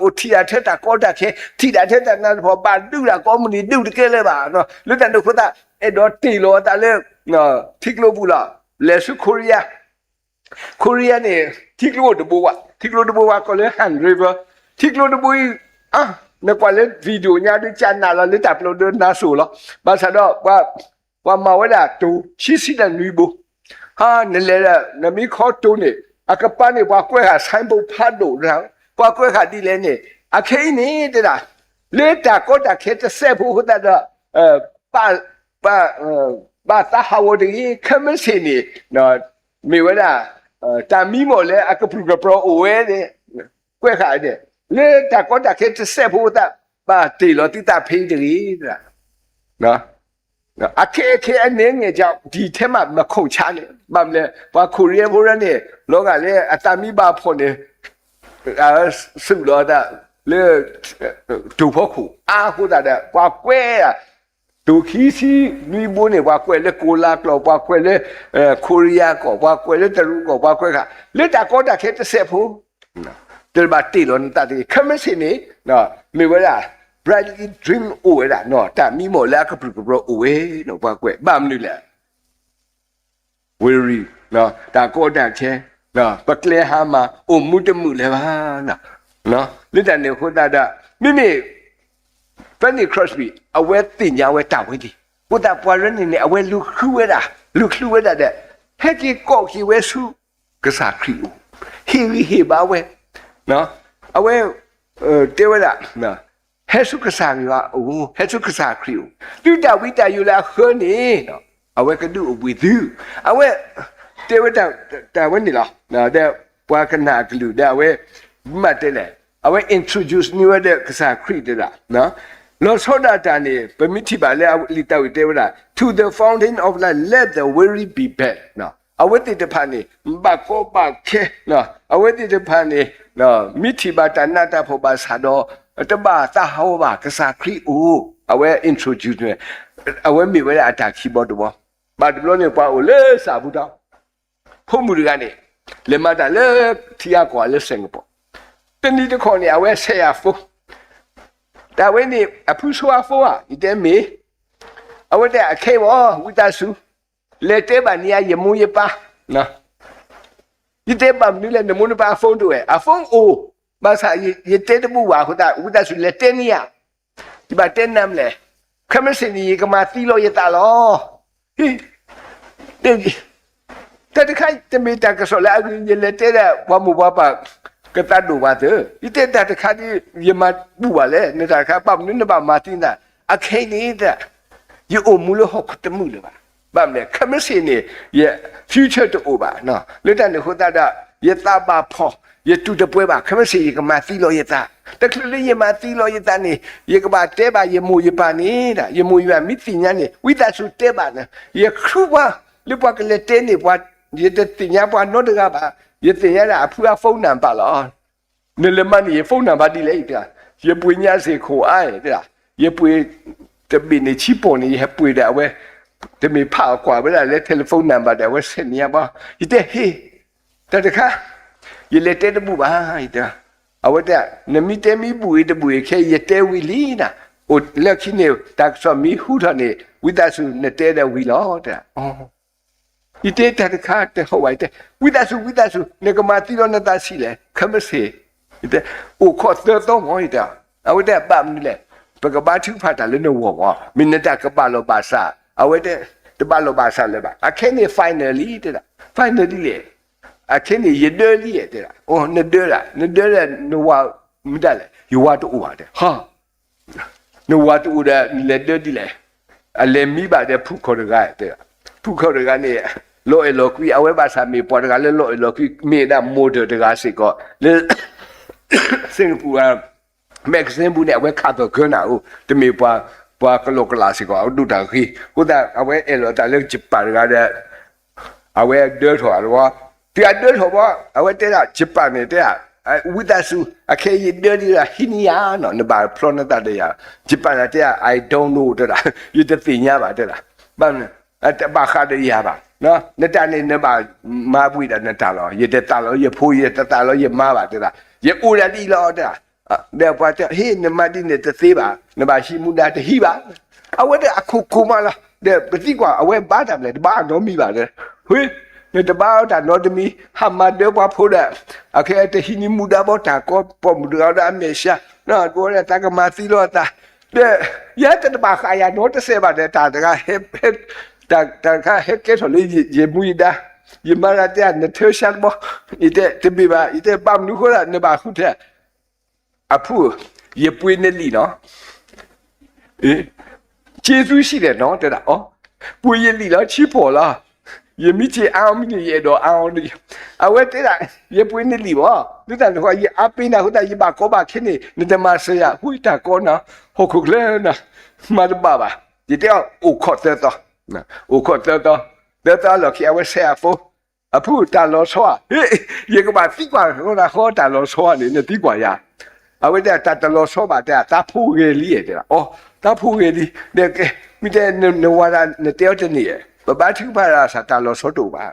အိုထီယာထက်တာကောတာခဲထီတာထက်တာနာဘောပါတူတာကောမူနီတူတကဲလဲပါနော်လွတ်တန်တို့ခတာအဲ့တော့တီလောတာလဲနော်ထိကလို့ဘူးလားလဲစုကိုရီးယားနေထိကလို့တဘောကလည်းဟန်ရီဗာထိကလို့တဘောในกว่าเล่นวิดีโอเนี่ยด้วยจานน่ะเราเล่นแต่เราเดินน่าสูแล้วบางสันว่ามาว่าดูชิสิดันนุยบุนี่แหละนั่นมีข้อตัวนี่อากาศนี่ว่าก้วยหาใช้บุพาดูแล้วว่าก้วยหาดีเลยนี่อาเคนี่เด้อเล่นแต่ก็แต่เคจะเสพผู้แต่ป้าตาหาวดีขึ้นไม่สินี่เนาะมีว่าแต่มีหมดเลยอากาศปลุกโอ้ยเนี่ยก้วยหาเนี่ยလေတာကောတာခဲဆက်ဖို့တာပါတီလို့တိတာဖိတကြီးနော်အခက်အနေငယ်ကြောင့်ဒီထဲမှာမခုန်ချနဲ့ဘာမလဲဘာကိုရီးယားဘိုးရနေလောကလေအတမီပါဖို့နေစုလို့တာလေဒူဖို့ခုခုတာတဲ့ဘာကွဲဒူခီစီနီဘိုးနေဘာကွဲလေကိုလာကလောဘာကွဲလေကိုရီးယားကောဘာကွဲလေတရူကောဘာကွဲကလေတာကောတာခဲဆက်ဖို့เดี๋ยวบาตีหลอนตาดีขึ้นไม่ใช่นี่เนาะมีเวลา brightly dream โอ้ยละเนาะแต่มีหมดแล้วก็ปลุกโอ้ยเนาะว่าเกวบ้ามนี่แหละ weary เนาะแต่ก็ดังแค่เนาะปักเลหามาโอ้มุดมือเลยว่าเนาะหรือแต่เนี่ยคนตาดะไม่มี Fanny Crosby เอาไว้ติ่งยาวไว้ตาไว้ดิกูตาปวดรันนี่เอาไว้ลูกคือไว้ละเด้ให้กี่ก็กี่ไว้สู้กษัตริย์คริโอฮีบ้าไว้เนาะเอาไว้เดี๋ยวละเนาะเฮสุกษาอยู่ว่าโอ้เฮสุกษาคริวดูดาวิตาอยู่แล้วเฮือนี่เนาะเอาไว้ก็ดูวิดูเอาไว้เดี๋ยวแต่วันนี้เหรอเนาะเดี๋ยวว่ากันหนักดูเดี๋ยวไว้มาเดี๋ยวแหละเอาไว้ introduce new เดี๋ยวกษาคริเดี๋ยวละเนาะเราโซดาตานี่เป็นมิถิบาเลยลิตาวิเดี๋ยวละ to the fountain of life let the weary be back เนาะเอาไว้ติดพันนี่บากโกบากเคเนาะเอาไว้ติดพันนี่เนาะมิถิบาตานาตาพบาสาดอตบาตาฮาวบากษาคริโอเอาไว้ introduce เนี่ยเอาไว้มีไว้อาตาคีย์บอร์ดบ่บาดบลเนี่ยกว่าโอเลสาบุดาพวกมือกันนี่เลมาตาเลที่ยากว่าเลเซงบ่ตอนนี้ทุกคนเนี่ยเอาไว้เสียฟุแต่ไว้นี่อผู้ชัวฟุอ่ะอีเดมีเอาไว้แต่เคบ่วิตาสุเลเตบานี่ยมูยปะนะยีเตบามนี่แหละนมูนปะฟงด้วยอะฟงโอมาซะยีเตตบูว่าเขาตาอุตาสุเลเตนี่อ่ะ ဒီပါတဲ့နမ်လေခမစင်ကြီးကမသီလို့ရတာလောဟိတဲ့တခိုင်တမီတကဆိုလာရလေတဲ့ဝမဘပါကတတ်တော့ပါတဲ့ဒီတဲ့တခါဒီရမပူပါလေနေတာခါပတ်နင်းပါမာတင်တာအခင်းနေတဲ့ယူအမှုလို့ဟုတ်တမှုလေပါဗမ်းလေခမစင်နေရ future တော့ပါနော်လက်တန်ဟိုတာရတာပါဖောရတူတပွဲပါခမစီကမသီလို့ရတာတကလေးရမသီလို့ရတာနေရကပါတဲပါရမူရပါနေတာရမူရမိတိညာနေဝိတဆုတဲပါနေရခရုပါလူပကလေးတဲနေပွားရတဲ့တင်ညာပွားနော့တကပါရတင်ရတာအဖူဖုန်းနံပါတ်လားနေလမန်ရဖုန်းနံပါတ်ဒီလေတာရပွေညာစေခိုအိုင်တဲ့ရပွေတပင်းနေချိပေါ်နေရပွေတယ်ဝဲတမီဖောက်ကွာပဲလေတယ်လီဖုန်းနံပါတ်တယ်ဝဲစနေပါရတဲ့ဟေးတခါရလက်တဲ့ဘူးပါဟိတာအဝတ်တဲ့နမီတဲမီဘူးတဘူးခဲရတဲဝီလီနာဟိုလက်ခိနေတက်ဆောမီဟူထနေဝိတဆုနဲ့တဲဝီလောတဲ့အော်ဒီတဲတခါတဲ့ဟိုဝိုက်တဲ့ဝိတဆုနေကမာတီရောနတာစီလေခမစေဒီတဲ့အိုခေါ်တော့ဟိုတာအဝတ်တဲ့ပတ်မီလေပကဘာထုဖတ်တယ်လို့ဝေါ်မင်းတကပါလောပါစာအဝတ်တဲ့တပါလောပါစာလေပါအခင်းနေ finally တဲ့ finally လေအခင်းရဒလီရတဲ့။အော်နဒလာနဝမဒလဲယူဝတူပါတယ်။ဟာနဝတူတဲ့လက်ဒဒီလေအလေမိပါတဲ့ဖုခေါ်ရကတဲ့။ဖုခေါ်ရကနေလောအလောကွီအဝဲပါစာမီပေါ်တကလည်းလောအလောကွီမေဒါမိုဒတကစီကောလေစင်ကာပူမက်ဆီဘူးနဲ့အဝဲခါတော့ခနာဦးတမီပွာကလောကလာစီကောဒူတာခီကိုဒါအဝဲအလောတလည်းဂျပန်ကတဲ့အဝဲဒေါ်ထော်လောတရားတော်ဘောအဝတ်တဲ့ဂျပန်နေတဲ့ဝိသစုအခေရတဲ့ဒီဟိနီယာနော်နဘာဖလောနတာတဲ့ဂျပန်တဲ့ I don't know တဲ့ရတဲ့တင်ညာပါတဲ့ဗမ်းတဘာခါတဲ့ရပါနော်နတနေနဘာမာပွေတာနတလောရတဲ့တလောရဖိုးရတတလောရမပါတဲ့ရဥရတိလောတဲ့တဲ့ဘာတဲ့ဟေးနမတိနဲ့တသေးပါနဘာရှိမှုတာတဟိပါအဝတ်တဲ့အခုကုမလားတဲ့ပတိကွာအဝဲဘာတယ်လေတဘာတော့မိပါတယ်ဟေးတဘာတာနော်တမီဟာမဒေဘဖိုဒါအခဲတဟိနီမူဒါဘောတာကောပေါ်မူဒါအမေရှာနော်ကိုရတကမာသီလောတာတဲ့ရတဲ့တဘာခါရနော်တဆေပါတဲ့တာတကဟက်တာခါဟက်ကဲဆိုလေရေမူဒါယမရတဲ့နထရှာဘောဤတဲ့တပိပါဤတဲ့ပမ်နုခေါ်ရနဘာခုတဲ့အဖူရေပွေးနေလီနော်ကျေးဇူးရှိတယ်နော်တဲ့ဩပွေးရလီလားချီပေါ်လားရမိချေအောင်မိရတော့အောင်ဒီအဝဲတဲ့ရပွေးနေလီဘောဒီတန်ဟိုရအပိနာဟိုတရပါကောပါခင်းနေတမဆရာဟွိတာကောနာဟိုခုကလဲနာမတ်ဘာဘာဒီတဲ့အိုခေါ်တဲ့တော့အိုခေါ်တဲ့တော့တဲ့တော့ခီအဝဲဆရာဖိုအဖူတာလောဆွာရေကပါတိကွာဟိုနာဟောတာလောဆွာနေတိကွာရအဝဲတဲ့တာလောဆွာပါတဲ့တာဖူရလီရတဲ့အော်တာဖူရလီတဲ့မိတဲ့နဝရနဲ့တဲ့နေဘာထုပါရာစတာလောဆောတူပါ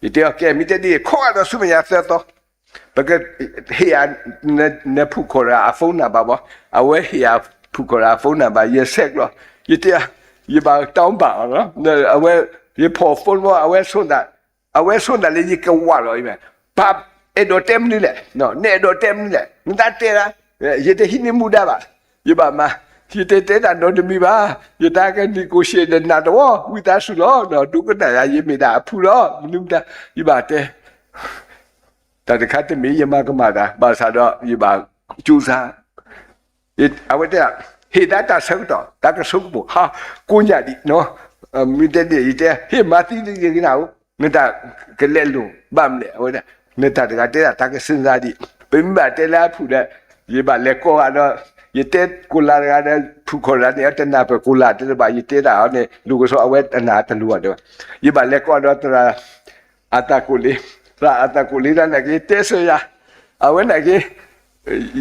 ဒီတော့ကဲမိတဲ့ဒီခေါ်တော့ဆုမရသက်တော့ဘကဟေးနဖုခေါ်ရာဖုန်းနံပါတ်ပါအဝဲဟေးဖုခေါ်ရာဖုန်းနံပါတ်ရဆက်လို့ဒီတဲ့ရပါတောင်းပါနော်အဝဲရဖို့ဖုန်းအဝဲဆွန်တာလေကဝါလို့ပဲဘာအဲ့တော့တက်မနေလေနော်နဲ့တော့တက်မနေလေမတတ်တဲ့လားရတဲ့ဟိနေမူတာပါရပါမဒီတဲ့တာတော့တမီပါရတာကဒီကိုရှေတဲ့နာတော့ဝိသဆုလောတော့ဒုက္ကတရရေးမိတာအဖူတော့မနုတာဒီပါတဲ့တခါတမီယမကမာတာဘာသာတော့ဒီပါကျူစာအဝတ်တဲ့ဟေတာဆောက်တော့တကဆုပ်ဖို့ဟာကိုညာဒီနော်မိတဲ့ဒီတဲ့ဟေမာတိဒီကနာဦးမတာကလေးလုံးဗမ်းလေဟိုတဲ့နေတာတကတဲ့တကစင်စားဒီပြမတဲ့လာဖူတဲ့ဒီပါလေကောကတော့ရတဲ့ကိုလာရတဲ့ဖူခေါ်ရတဲ့တနာပဲကိုလာတဲ့ဘာရတဲ့တာနဲ့လူကဆိုအဝဲတနာတလူတော့ရပါလေကောတော့တရာအတာကိုလေးအတာကိုလေးနဲ့ကတဲဆရာအဝဲနဲ့က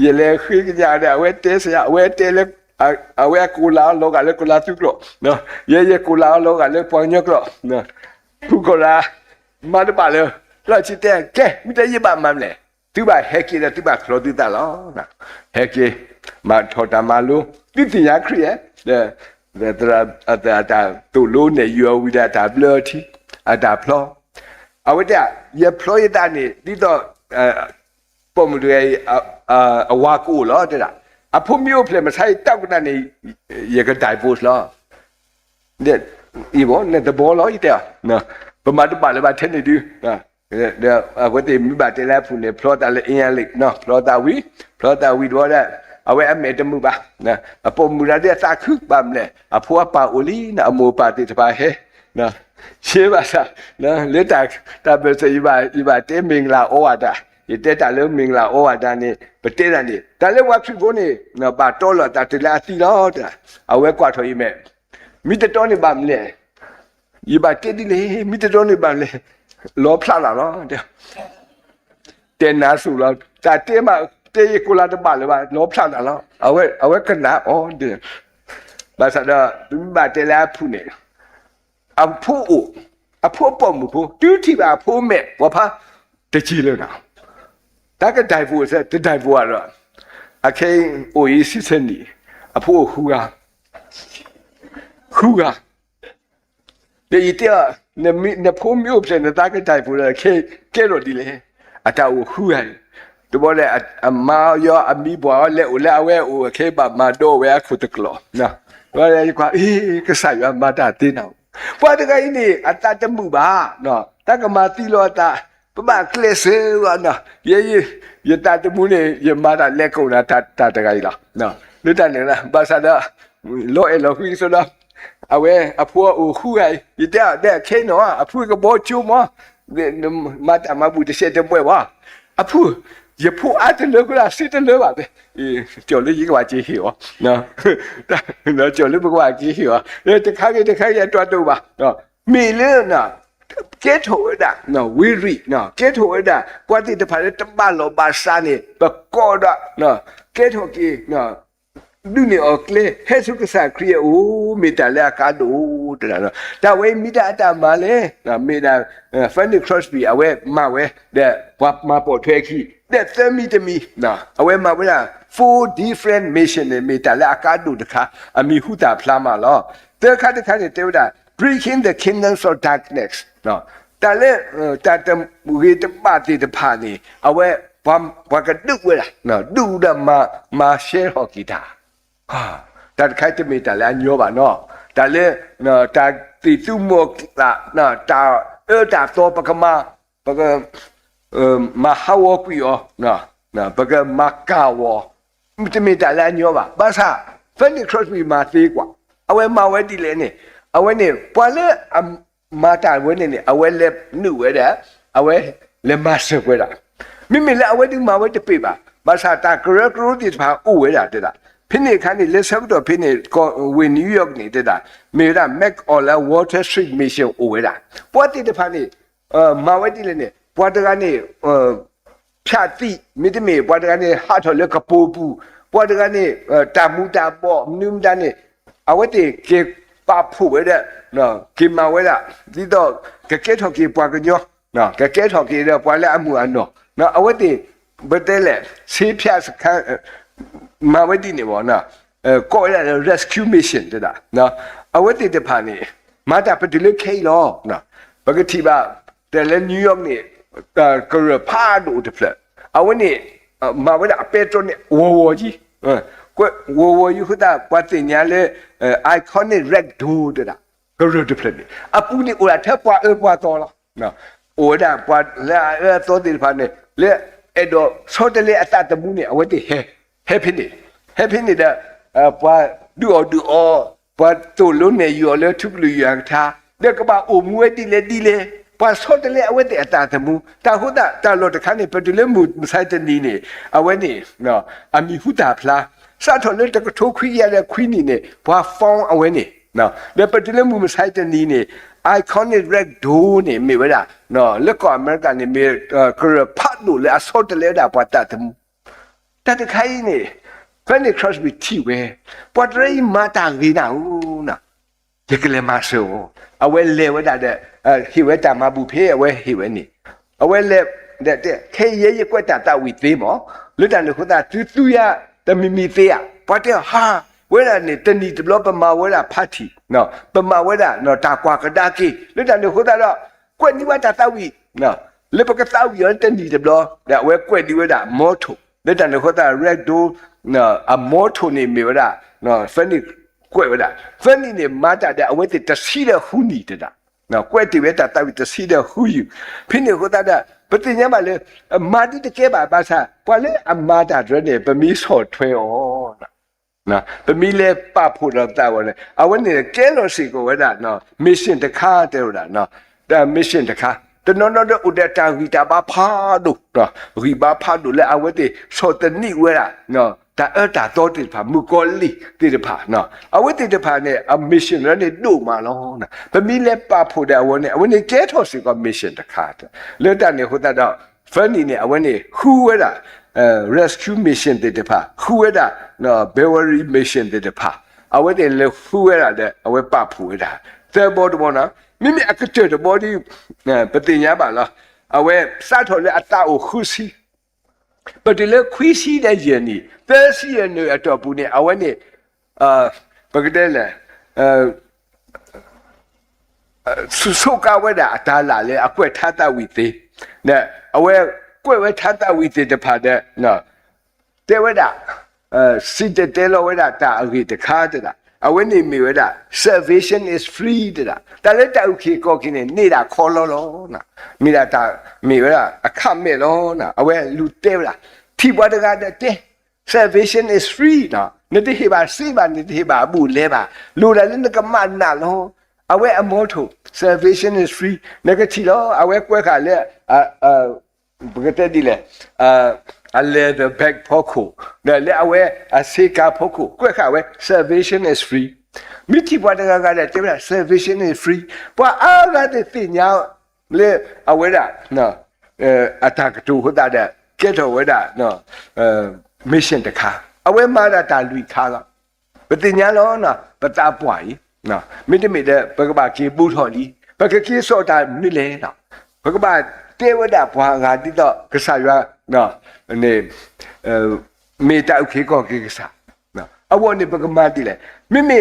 ရလေခိကြတဲ့အဝဲတဲဆရာအဝဲတဲလေအဝဲကိုလာလောကလေကိုလာသူကနော်ရကိုလာလောကလေပွန်ညကနော်ဖူခေါ်ရမတ်ပါလေလာချစ်တဲ့ကဲမိတဲ့ရပါမလဲသူပါဟက်ကီတဲ့သူပါခလို့တူတာလောနော်ဟက်ကီမထော်တာမလို့တိတိရခရီးတဲ့တာတူလို့နေယူဝိဒတာဘလတီအတာဖလောအဝတ်ရဖလောရတာနေဒီတော့ပုံမတွေအဝါကိုလောတဲ့ အဖို့မျိုးဖလေမဆိုင်တောက်ကနေရကတိုင်ပို့လားတဲ့ဒီဘောနဲ့တဘောလောဤတဲ့နော်ပမာတပါလည်းပါထဲနေတူနော်ဝတ်တိမိဘတဲလာဖူနေဖလောတာလည်းအင်းရလိနော်ဖလောတာဝီတော့တဲ့အဝဲအမေတမှုပါနော်အပေါ်မူရတဲ့သာခုပါမလဲအဖို့ပါအိုလီနော်အမောပါတိတပါဟဲနော်ရှေးပါစားနော်လက်တာပဲစေဒီပါတဲမင်္ဂလာဩဝါဒဒီတက်တာလုံးမင်္ဂလာဩဝါဒနဲ့ပတဲတန်နေဒါလည်းဝါဖြစ်ဖို့နေနော်ပါတော်လာတာတလာစီတော့အဝဲကွာထွေးမဲ့မိတတော်နေပါမလဲဒီပါတက်ဒီလေမိတတော်နေပါလေလောဖလာလာတော့တဲ့နာဆူလာတာတဲမှာတဲကိုလာတော့ပါလေပါလောဖလာလာတော့အဝဲကနာအော်တဲ့ဘာသာတော့ဒီပါတဲလာဖူနေအဖို့ပေါ်မှုဖို့တူတီပါဖို့မဲ့ဝဖာတချီလို့နော်ဒါကတိုင်ဖို့ဆက်တိုင်ဖို့ကတော့အခေအိုရေးစစ်စနီအဖို့ခူကဒီတဲ့နဖို့မျိုးပြန်တာကတိုင်ဖို့လည်းခေကဲလို့ဒီလေအတာကိုခူရတယ်ဒီဘောလေအမာရောအမီဘောလေဦးလာဝဲဦးခေပါမတော့ဝဲခုတကလောနော်ဘာလဲကွာကစားရမတာတင်းတော့ပွားတကကြီးနေအတတမှုပါနော်တက္ကမတိလောတာပမကလစ်စေဝနော်ရတတမှုနေရမတာလက်ကုန်တာတတကကြီးလားနော်လွတ်တယ်နော်ဘာသာတော့လောအလောခွေးဆိုတော့အဝဲအဖိုးခူရရတဲ့ခဲနော်အဖိုးကဘောချူမမတာမဘူးတချက်တပွဲပါအဖိုးရဖို့အတလောကလာစစ်တလောပါပဲကြော်လေးကြီးကပါကြည့်ဟေောနော်ကြော်လေးဘကွာကြည့်ဟောတခါကြီးတွတ်တော့ပါနော်မေလဲနော်ကဲထိုးတာနော်ဝီရီနော်ကဲထိုးတာပွားတိတဖာတပလောပါစာနေပကောတော့နော်ကဲထိုးကြီးနော်လူနေအော်ကလေဟဲဆုကစားခရီးအိုမီတာလာကာဒိုတလားနော်ဒါဝဲမီတာတာမလဲနော်မီတာဖန်နီခရော့စဘီအဝဲမဝဲတဲ့ဘတ်မပေါ်ထွဲခီတဲ့သမီတမီနော်အဝဲမဝဲလား four different mission နဲ့မီတာလာကာဒိုတခါအမီဟုတာဖလာမလောတဲ့ခါနေတေဝတာ breaking the kingdoms of darkness နော်တာလေတာတမူရီတပါတိတဖာနေအဝဲဘာကဒုဝဲလားနော်ဒုဒမရှဲဟော်ကီတာဟာတာခိုက်တမီတာလည်းညောပါနော်တာလည်းနော်တာတိစုမောလာနော်တာတာတော့ပကမမဟာဝကွီယောနော်ပကမကာဝတမီတာလည်းညောပါဘာသာဖန်နီခရော့စဘီမာသေးกว่าအဝဲမဝဲတီလဲနေအဝဲနေပွာလဲမာတာဝဲနေအဝဲလက်နှုတ်ဝဲတာအဝဲလက်မဆွဲတာမိမိလည်းအဝဲဒီမဝဲတပိပါဘာသာတာကရကရဒီဖာဥဝဲတာတဲ့ဖိနေခါနေလက်ဆက်တော့ဖိနေဝေနယူးယောက်နေတဲ့မေရာမက်အော်လာဝါတာစထရစ်မစ်ရှင်ဥဝဲတာပွားတိတဖာနေမဝဲတီလည်းနေပွားတကနေဖြတ်တိမိတမေပွားတကနေဟာထော်လကပူပူပွားတကနေတာမူတာပေါ့နုံတန်နေအဝဲတေကေပါဖို့ဝဲတဲ့နော်ကိမဝဲတာဒီတော့ကကဲထော်ကေပွားကညောနော်ကကဲထော်ကေတော့ပွားလဲအမှုအနော်နော်အဝဲတေဘတဲလေဆေးဖြတ်စခန်းမဝဲတီနေပေါ့နော်ကောရ rescue mission တဲ့နော်အဝဲတေတဖာနေမတာပဒလခေလောနော်ဘဂတိပါတယ်လေနယူးယောက်နေကရဖာဒိုတဖလက်အဝဲနေမဝဲတာပက်ထရိုနေဝကြီးကွဝယူခတာပတ်တင်ညာလေ iconic red door တဲ့ကရတဖလက်အပူနေအိုလာထပ်ပွားတော်လားနော်အိုဒါပွားလာတော့ဒီဖာနေလေအဲ့တော့ဆောတလေအတတမှုနေအဝဲတေhappy that ပွားဒူအောပွားတိုလုံးနေရောလေထုလူရထားတဲ့ကပါအုံမွေးတီလေပွားဆောတလေအဝဲတေအတတမှုတာဟုတ်တာလို့တခါနေပတူလေမှုဆိုင်တနီနေအဝဲနေနော်အမီဟုတာဖလားစာထော်လေတကထိုးခွေးရတဲ့ခွေးနေပွားဖောင်းအဝဲနေနော်လေပတူလေမှုဆိုင်တနီနေ iconic red door နေမြေဝဲတာနော်လက်ကောအမေရိကန်နေမြေကရဖတ်လို့လေအဆောတလေတာပွားတတ်မှုတတ်ခိုင်းနေဖန်နီခရော့စဘီတီဝဲပေါ်တရိမာတာဂီနာဦးနာဒီကလေးမဆောအဝဲလေဝဲတာတဲ့ဟိဝဲတာမဘူးဖေးအဝဲဟိဝဲနေအဝဲလေတဲ့ခေရဲကွက်တာဝီသေးမောလွတ်တယ်လို့ခတာသူရတမီမီသေးရပေါ်တဲ့ဟာဝဲတာနေတနီဒဗလော့ပမာဝဲတာဖတ်တီနော်ပမာဝဲတာနော်တာကွာကတာကီလွတ်တယ်လို့ခတာတော့ကွက်နီဝတာဝီနော်လေပကတာဝီရတနီဒဗလော့ဒါဝဲကွက်ဒီဝဲတာမောထုလက်တန်လို့ခတာ red door a moto ni mi wada no fani kwe wada fani ni mata da awete tasida huni da no kwe ti weta tawi tasida huyu phini ko ta da pati nya ma le mati de ke ba sa kwa le amada dre ne pami so thwe o na pami le pa pho da ta wa le awene ke lo si ko wada no mission de kha de wada no da mission de kha the no udata vita ba pha do ri ba pha do le awete so te ni wera no ta ta to ti pha mu ko li ti de pha no awete de pha ne a mission ne do ma lo na ba mi le pa pho da awone awone ke tho si ko mission de kha le ta ne ho ta da funny ne awone who wera rescue mission de pha who wera no brewery mission de pha awete le who wera de awe pa pho wera the board bonaမိမိအကတဲ့ body ပတင်ရပါလားအဝဲစထော်လဲအတာကိုခုစီပတိလဲခွီးစီတဲ့ယင်နီသဲစီရနေအတော့ဘူးနေအဝဲနေပကတဲ့လဲဆုကဝဲတာအတားလာလဲအကွက်ထတာဝီသေးနဲ့အဝဲကွက်ဝဲထတာဝီသေးတဖာတဲ့နော်တဲဝဲတာစီတဲလောဝဲတာတာအကြီးတခါတဲ့awene miweda salvation is free da taleta uki ko kine nida khololo na mira ta miweda akhamme lo na awe lu te la thi bwa daga de salvation is free na ne te he ba si ba ne te he ba bu le ba lu da ne ka ma na lo awe amoto salvation is free ne ka thi lo awe kwe kha le bugate di le a leather bag poko na le awe a seka poko kwe kha we salvation is free miti bwa daga ga de te salvation is free bwa a ga de ti nya le awe da no attack to ho da de get to we da no mission de kha awe ma da ta lui kha ga ba ti nya lo na ba ta bwa yi no miti mi de ba ga ba ki bu tho li ba ka ki so da mi le na ba ga ba te we da bwa ga ti to ka sa ya no ne me ta uke ko ke sa no awone ba ga ma ti le mi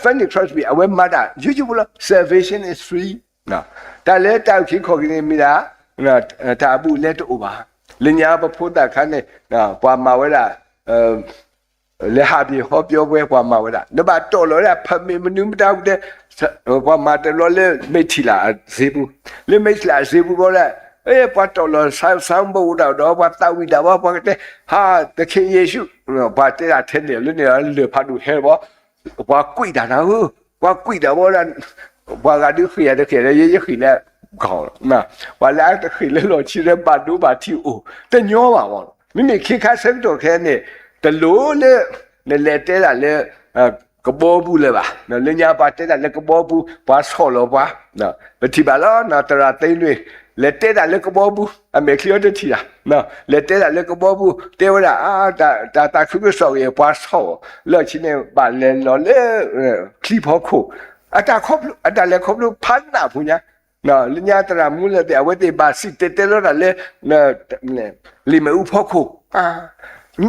funny trust me awe ma da you will salvation is free no ta le ta uke ko ke mi da na ta bu le to ba le nya ba pho ta kha ne na bwa ma we da le ha bi ho pyo we bwa ma we da ne ba to lo da pha mi mnu ma da de bwa ma te lo le me thi la zebu le me thi la zebu ko la bwa to lo sang bo da do bwa ta wi da bwa ke ha the king yesu bwa te da the ne le pha du he bo bwa kwai da na hu bwa kwai da bo la bwa ga du khia de khia ye khia la gao na bwa la de khia le lo chi le ba du ba thi o te nyo ba bo mi khi kha sang to khe ne de lo le te da leကဘောဘူးလေပါနော်လညာပါတဲ့လက်ကဘောဘူးဘာဆော်လောပါနော်ပတိပါလောနော်တရာသိန်းတွေလက်တဲ့လက်ကဘောဘူးအမေခလျောတဲ့ထီတာနော်လက်တဲ့လက်ကဘောဘူးတဲဝရအာတာခုကဆော်ရေဘာဆော်လောချင်းနေပါလဲလောလေခလီဖို့ခုအတာခေါပအတာလက်ခေါပလို့ဖန်နာဘူးညာနော်လညာတရာမူလက်တဲ့အဝတ်တွေပါစစ်တဲလောလေလီမဥဖို့ခု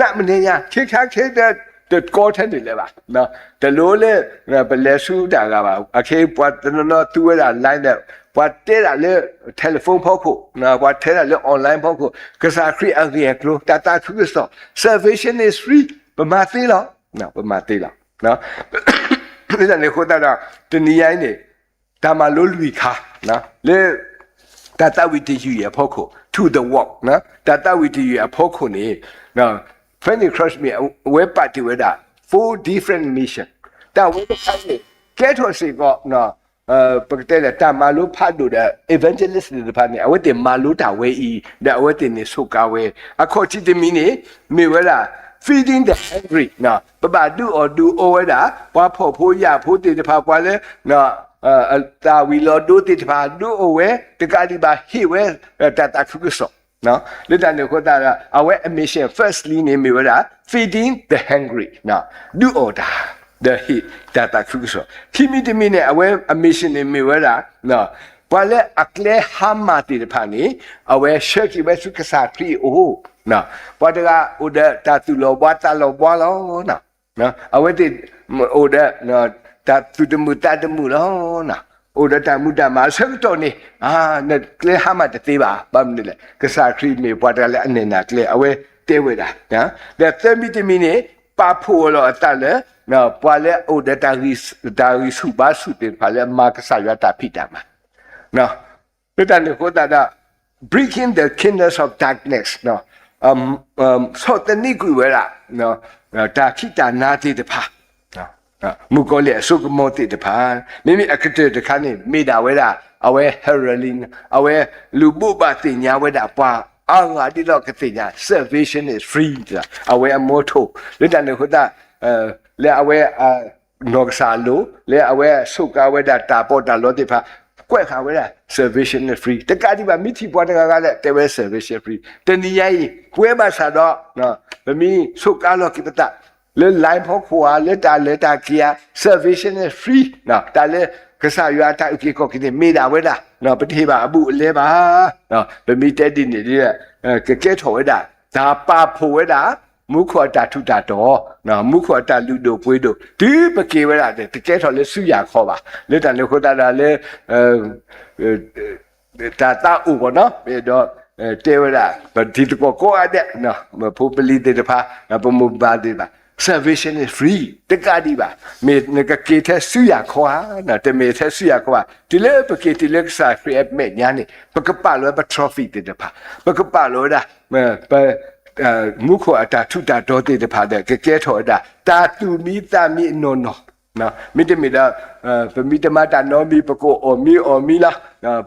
နမနေညာခိခါခေတဲ့တကောထတယ်လေပါနော်တလို့လေဘလဲဆူတာကပါအခေပွားတနော်သူရလာ line နဲ့ပွားတဲတာလေတယ်လီဖုန်းဖောက်ဖို့နော်ပွားထဲတာလေ online ဖောက်ဖို့ကစားခရီးအကြီးကလို့တာသူကစော salvation is free ပမာသေးလားနော်ပမာသေးလားနော်ဒီကနေခေါ်တာတနည်းရိုင်းနေဒါမှလို့လူခါနော်လေတာဝီတီယူရဖောက်ဖို့ to the walk နော်တာဝီတီယူရဖောက်ဖို့နေနော်When you crush me, we party with that 4 different mission. That we get to see got no, but that malu padu the evangelist the pani. I went the maluta way that went in the suka way. According to me, me wela feeding the hungry. No, but do over that. What po ya put the papale no. Ta we lo do the pa do away the gadiba he where that akuso. No, let us look at our mission. Firstly, name feeding the hungry. Now, do order the heat that are crucial. Kimi the minute our mission in Miwara. No, while a clear hamati the pani, our shirky west Kasatri. Oh, no, what are order that to lo wata lo walo? No, I waited order no that to the mutada mulona. Oda ta muda ma sang to ni ne kle ha ma te ba bam ni le ka sa khri me bwa da le ane na kle awe တဲဝဲတာနော်ဒါသမီတမီနေပါဖို့လောအတလည်းနော်ပွာလဲအိုဒတာရီစုပါစုတင်ဖာလဲမာကဆာရတာဖိတာမှာနော်ပြတန်ကိုတာ breaking the kingdoms of darkness နော်ဆောတနိကွေဝဲတာနော်ဒါခိတာနာတိတဖာနော်မူကောလေအစုကမောတိတဖာမိမိအခတဲ့တခါနေမိတာဝဲတာအဝဲ heroin အဝဲလူပုပ္ပတင်ညာဝဲတာပွာအာငါတိတော့ကတိညာ salvation is free အဝဲအမောထိုလက်တန်ကိုတာလဲအဝဲနောကဆာလိုလဲအဝဲဆုကဝဲတာတာပေါ်တာလောတိဖာကွက်ခါဝဲတာ salvation is free တကတိပါမိတိပွားတကကလည်းတဲဝဲ salvation free တနည်းရေးကွဲပါစားတော့နော်ဗမီဆုကလောကိပတာle line ဖို့ခွာလက်တာကီယာ salvation is free နော်ဒါလည်းကစားရတာအဖြစ်ကိုကိနေမိတာဝဲတာနော်ပတိပါအမှုအလဲပါနော်ဗမီတက်ဒီနေတဲ့ကဲထော်ဝဲတာဒါပါဖို့ဝဲတာမုခောတာထုတာတော့နော်မုခောတာလူတို့ပွေးတို့ဒီပကေဝဲတာတကဲထော်လဲစုရခေါ်ပါလက်တန်လေခိုတာလဲတာဥဘောနော်ပြီးတော့တဲဝဲတာဒီတကောအတဲ့နော်ဖို့ပလီတဲ့တဖာပမဘာတဲ့ပါ salvation is free တကတိပါမေနကကေတဲ့စုရခေါ်နော်တမေတဲ့စုရခေါ်ဒီလေပကေတီလက်စာဖရီအမေညာနေပကပလောပ trophy တဲ့တဖာပကပလောတာမုခောအတာထုတာတော်တဲ့တဖာတဲ့ကဲထော်တာတာတူမီတာမီနော်နော်မိတမီတာပမီတမတာနော်မီပကိုအော်မီလာ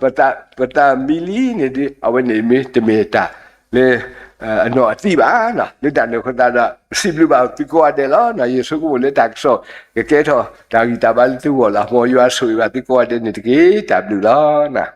ပတာမီလီနေဒီအဝနေမီတမီတာလေအနော်အတိပါနော်လက်တန်ခတာတာစီဘလူပါပီကိုအတယ်လောနော်ယေဆုကိုလက်တက်ဆောကဲထော်ဒါဂီတာဘလတူဝလာမော်ယူအဆူပါပီကိုအတယ်နေတကေ W လောနော်